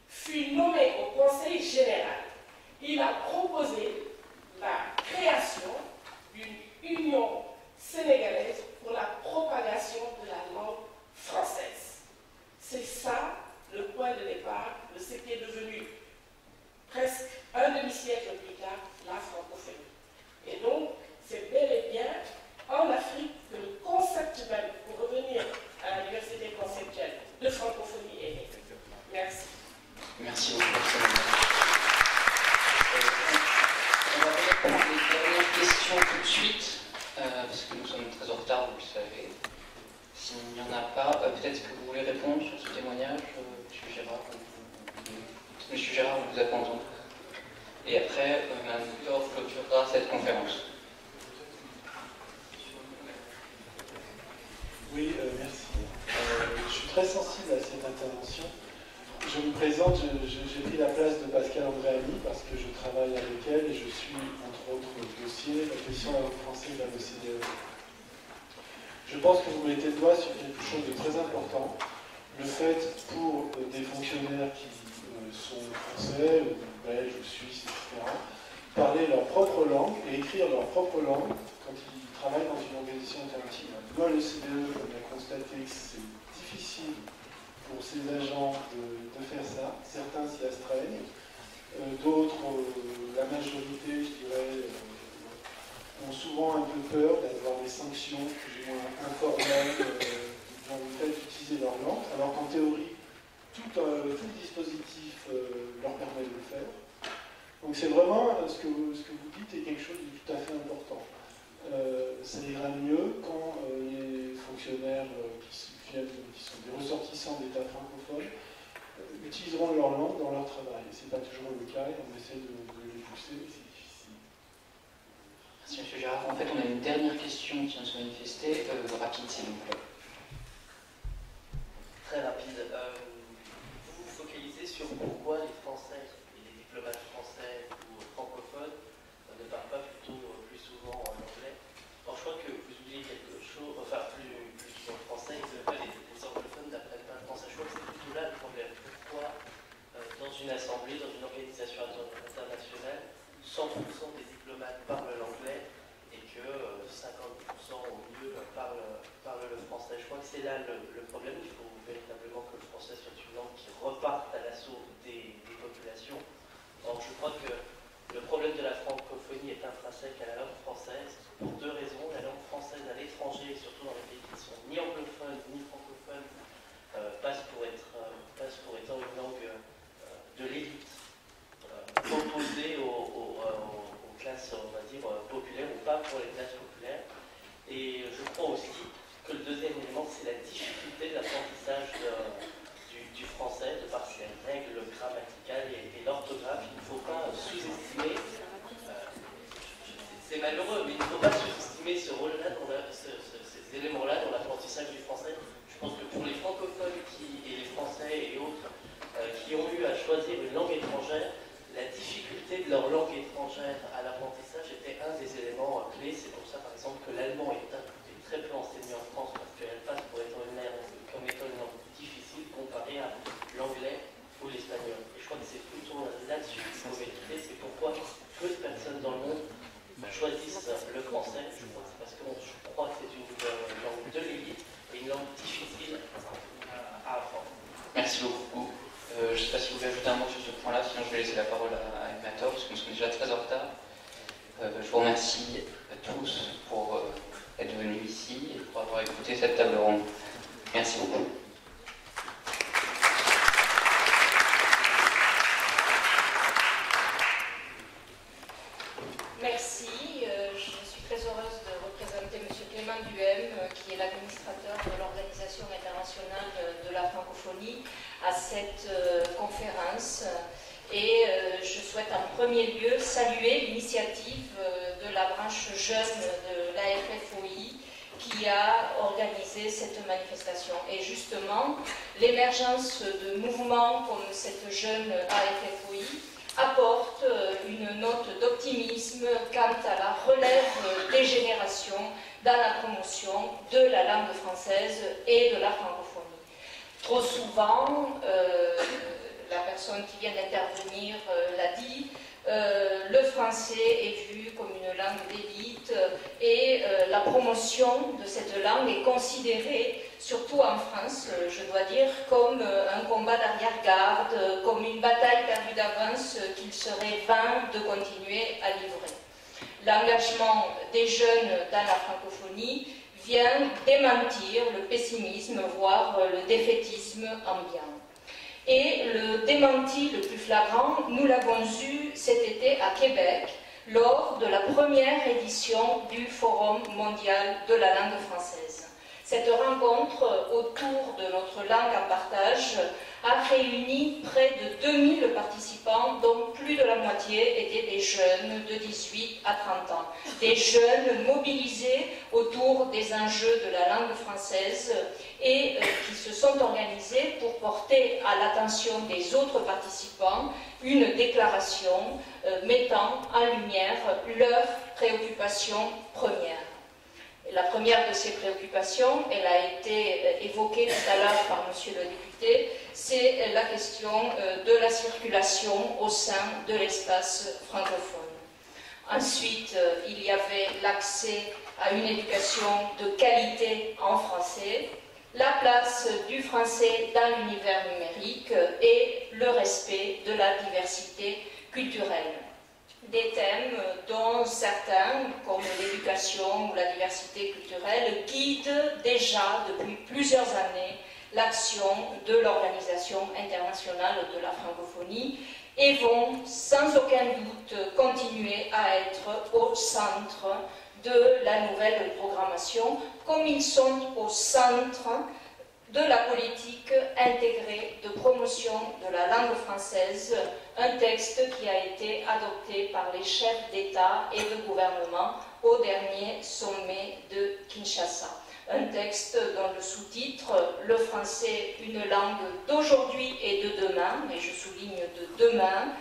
fut nommé au Conseil général, il a proposé la création d'une union sénégalaise pour la propagation de la langue française. C'est ça le point de départ de ce qui est devenu presque un demi-siècle plus tard la francophonie. Et donc, c'est bel et bien en Afrique que le concept même, pour revenir à la diversité conceptuelle, de francophonie est né. Merci. Merci beaucoup. On va prendre les dernières questions tout de suite, parce que nous sommes très en retard, vous le savez. S'il n'y en a pas, peut-être que vous voulez répondre sur ce témoignage, M. Gérard. M. Gérard, vous avez entendu. Et après, Mme Victor clôturera cette conférence. Oui, merci. Je suis très sensible à cette intervention. Je me présente, j'ai pris la place de Pascal Andréani parce que je travaille avec elle et je suis, entre autres dossiers, la question de la langue française de la OCDE. Je pense que vous mettez le doigt sur quelque chose de très important. Le fait pour des fonctionnaires qui sont français, ou belges, ou suisses, etc., écrire leur propre langue quand ils travaillent dans une organisation internationale. Moi, l'OCDE, on a constaté que c'est difficile pour ces agents de faire ça. Certains s'y astreignent, d'autres, la majorité, je dirais, ont souvent un peu peur d'avoir des sanctions plus ou moins informelles dans le fait d'utiliser leur langue, alors qu'en théorie, tout le dispositif leur permet de le faire. Donc c'est vraiment, ce que vous dites est quelque chose de tout à fait important. Ça ira mieux quand les fonctionnaires qui sont des ressortissants d'États francophones utiliseront leur langue dans leur travail. Ce n'est pas toujours le cas et on essaie de les pousser, mais c'est difficile. Merci M. Gérard. En fait, on a une dernière question qui vient de se manifester. Rapide, s'il vous plaît. Très rapide. Vous vous focalisez sur pourquoi les Français et les diplomates français ou francophones ne parlent pas plutôt plus souvent en anglais. Or, je crois que vous oubliez quelque chose, enfin, plus souvent le français, les anglophones n'apprennent pas le français. Je crois que c'est plutôt là le problème. Pourquoi, dans une assemblée, dans une organisation internationale, 100% des diplomates parlent l'anglais et que 50% au mieux parlent le français. Je crois que c'est là le problème. Il faut véritablement que le français soit une langue qui reparte à l'assaut des populations. Or, je crois que le problème de la francophonie est intrinsèque à la langue française pour deux raisons. La langue française à l'étranger, surtout dans les pays qui sont ni anglophones ni francophones, passe pour étant une langue de l'élite, opposée aux classes, on va dire, populaires ou pas pour les classes populaires. Et je crois aussi que le deuxième élément, c'est la difficulté de l'apprentissage du français, de par ses règles grammaticales et l'orthographe. Il ne faut pas sous-estimer, c'est malheureux, mais il ne faut pas sous-estimer ce rôle-là, ces éléments-là dans l'apprentissage du français. Je pense que pour les francophones et les français et autres qui ont eu à choisir une langue étrangère, la difficulté de leur langue étrangère à l'apprentissage était un des éléments clés. C'est pour ça, par exemple, que l'allemand est très peu enseigné en France parce qu'elle passe pour étant une langue difficile comparée à l'anglais ou l'espagnol. Et je crois que c'est plutôt là-dessus qu'il faut méditer. C'est pourquoi peu de personnes dans le monde choisissent le français. Je crois que c'est parce que je crois que c'est une langue de l'élite et une langue difficile à apprendre. Merci beaucoup. Je ne sais pas si vous voulez ajouter un mot sur ce point-là, sinon je vais laisser la parole à Emmator, parce que nous sommes déjà très en retard. Je vous remercie à tous pour être venus ici et pour avoir écouté cette table ronde. Merci beaucoup. Merci. Je suis très heureuse de représenter M. Clément Duhem, qui est l'administrateur de l'Organisation internationale de la francophonie, à cette conférence. Et je souhaite en premier lieu saluer l'initiative de la branche jeune de l'AFFOI qui a organisé cette manifestation. Et justement, l'émergence de mouvements comme cette jeune AFFOI apporte une note d'optimisme quant à la relève des générations dans la promotion de la langue française et de la francophonie. Trop souvent, la personne qui vient d'intervenir l'a dit, le français est vu comme une langue d'élite et la promotion de cette langue est considérée, surtout en France, je dois dire, comme un combat d'arrière-garde, comme une bataille perdue d'avance qu'il serait vain de continuer à livrer. L'engagement des jeunes dans la francophonie vient démentir le pessimisme, voire le défaitisme ambiant. Et le démenti le plus flagrant, nous l'avons eu cet été à Québec, lors de la première édition du Forum mondial de la langue française. Cette rencontre autour de notre langue en partage a réuni près de 2000 participants, dont plus de la moitié étaient des jeunes de 18 à 30 ans. Des jeunes mobilisés autour des enjeux de la langue française et qui se sont organisés pour porter à l'attention des autres participants une déclaration mettant en lumière leurs préoccupations premières. La première de ces préoccupations, elle a été évoquée tout à l'heure par monsieur le député, c'est la question de la circulation au sein de l'espace francophone. Ensuite, il y avait l'accès à une éducation de qualité en français, la place du français dans l'univers numérique et le respect de la diversité culturelle. Des thèmes dont certains, comme l'éducation ou la diversité culturelle, guident déjà depuis plusieurs années l'action de l'Organisation internationale de la francophonie et vont sans aucun doute continuer à être au centre de la nouvelle programmation, comme ils sont au centre de la politique intégrée de promotion de la langue française, un texte qui a été adopté par les chefs d'État et de gouvernement au dernier sommet de Kinshasa. Un texte dont le sous-titre « Le français, une langue d'aujourd'hui et de demain », et je souligne de demain,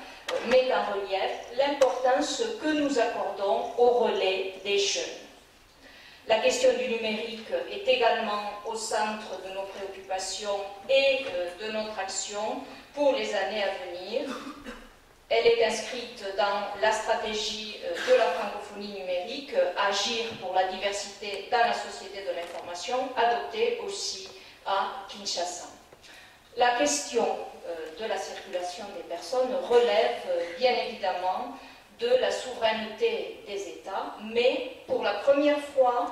met en relief l'importance que nous accordons au relais des jeunes. La question du numérique est également au centre de nos préoccupations et de notre action pour les années à venir. Elle est inscrite dans la stratégie de la francophonie numérique, Agir pour la diversité dans la société de l'information, adoptée aussi à Kinshasa. La question de la circulation des personnes relève bien évidemment de la souveraineté des États, mais pour la première fois,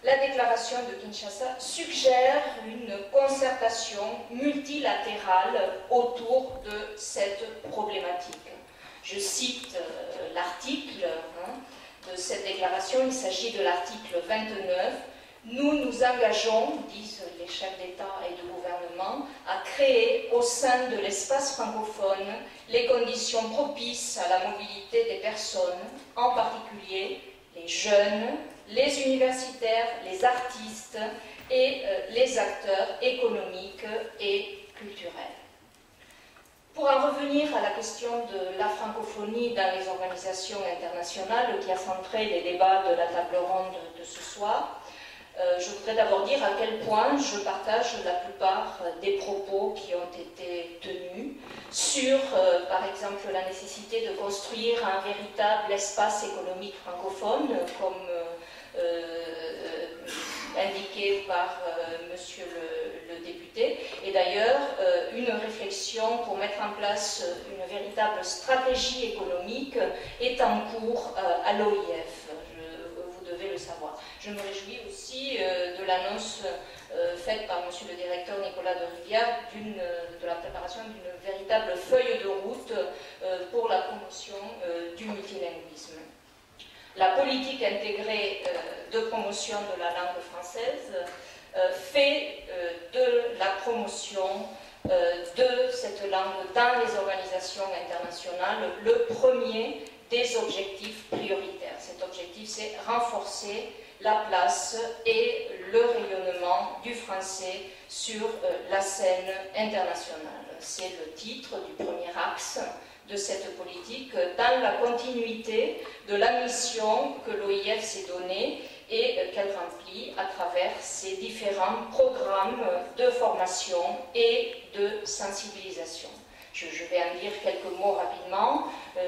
la déclaration de Kinshasa suggère une concertation multilatérale autour de cette problématique. Je cite l'article de cette déclaration, il s'agit de l'article 29. Nous nous engageons, disent les chefs d'État et de gouvernement, à créer au sein de l'espace francophone les conditions propices à la mobilité des personnes, en particulier les jeunes, les universitaires, les artistes et les acteurs économiques et culturels. Pour en revenir à la question de la francophonie dans les organisations internationales qui a centré les débats de la table ronde de ce soir, je voudrais d'abord dire à quel point je partage la plupart des propos qui ont été tenus sur, par exemple, la nécessité de construire un véritable espace économique francophone, comme indiqué par monsieur le député, et d'ailleurs une réflexion pour mettre en place une véritable stratégie économique est en cours à l'OIF. Vous devez le savoir. Je me réjouis aussi de l'annonce faite par monsieur le directeur Nicolas de Rivière de la préparation d'une véritable feuille de route pour la promotion du multilinguisme. La politique intégrée de promotion de la langue française fait de la promotion de cette langue dans les organisations internationales le premier des objectifs prioritaires. Cet objectif, c'est renforcer la place et le rayonnement du français sur la scène internationale. C'est le titre du premier axe de cette politique dans la continuité de la mission que l'OIF s'est donnée et qu'elle remplit à travers ses différents programmes de formation et de sensibilisation. Je vais en dire quelques mots rapidement.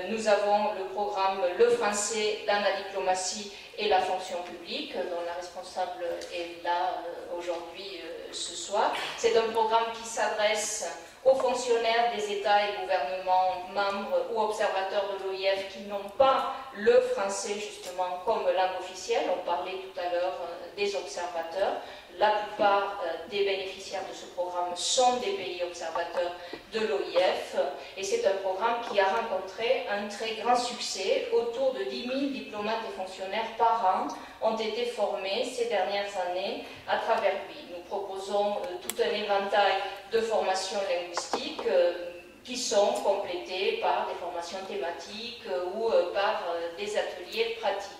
Nous avons le programme Le français dans la diplomatie et la fonction publique, dont la responsable est là aujourd'hui ce soir. C'est un programme qui s'adresse aux fonctionnaires des États et gouvernements membres ou observateurs de l'OIF qui n'ont pas le français justement comme langue officielle. On parlait tout à l'heure des observateurs. La plupart des bénéficiaires de ce programme sont des pays observateurs de l'OIF et c'est un programme qui a rencontré un très grand succès. Autour de 10 000 diplomates et fonctionnaires par an ont été formés ces dernières années à travers lui. Nous proposons tout un éventail de formations linguistiques qui sont complétées par des formations thématiques ou par des ateliers pratiques.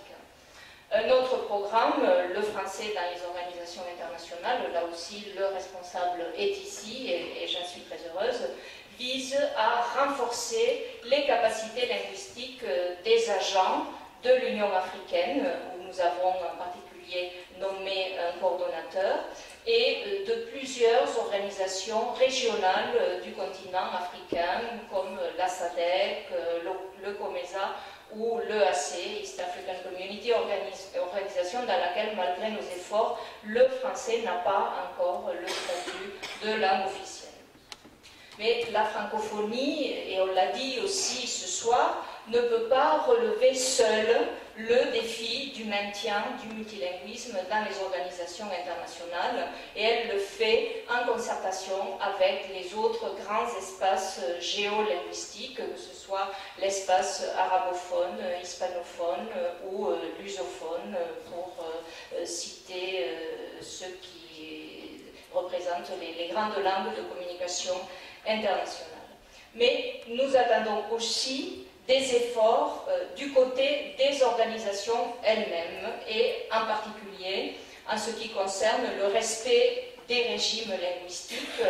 Un autre programme, le français dans les organisations internationales, là aussi le responsable est ici et j'en suis très heureuse, vise à renforcer les capacités linguistiques des agents de l'Union africaine, où nous avons en particulier nommé un coordonnateur, et de plusieurs organisations régionales du continent africain, comme la SADC, le COMESA ou l'EAC, East African Community, organisation dans laquelle, malgré nos efforts, le français n'a pas encore le statut de langue officielle. Mais la francophonie, et on l'a dit aussi ce soir, ne peut pas relever seule le défi du maintien du multilinguisme dans les organisations internationales, et elle le fait en concertation avec les autres grands espaces géolinguistiques, que ce soit l'espace arabophone, hispanophone ou lusophone, pour citer ceux qui représentent les grandes langues de communication internationale. Mais nous attendons aussi des efforts du côté des organisations elles-mêmes, et en particulier en ce qui concerne le respect des régimes linguistiques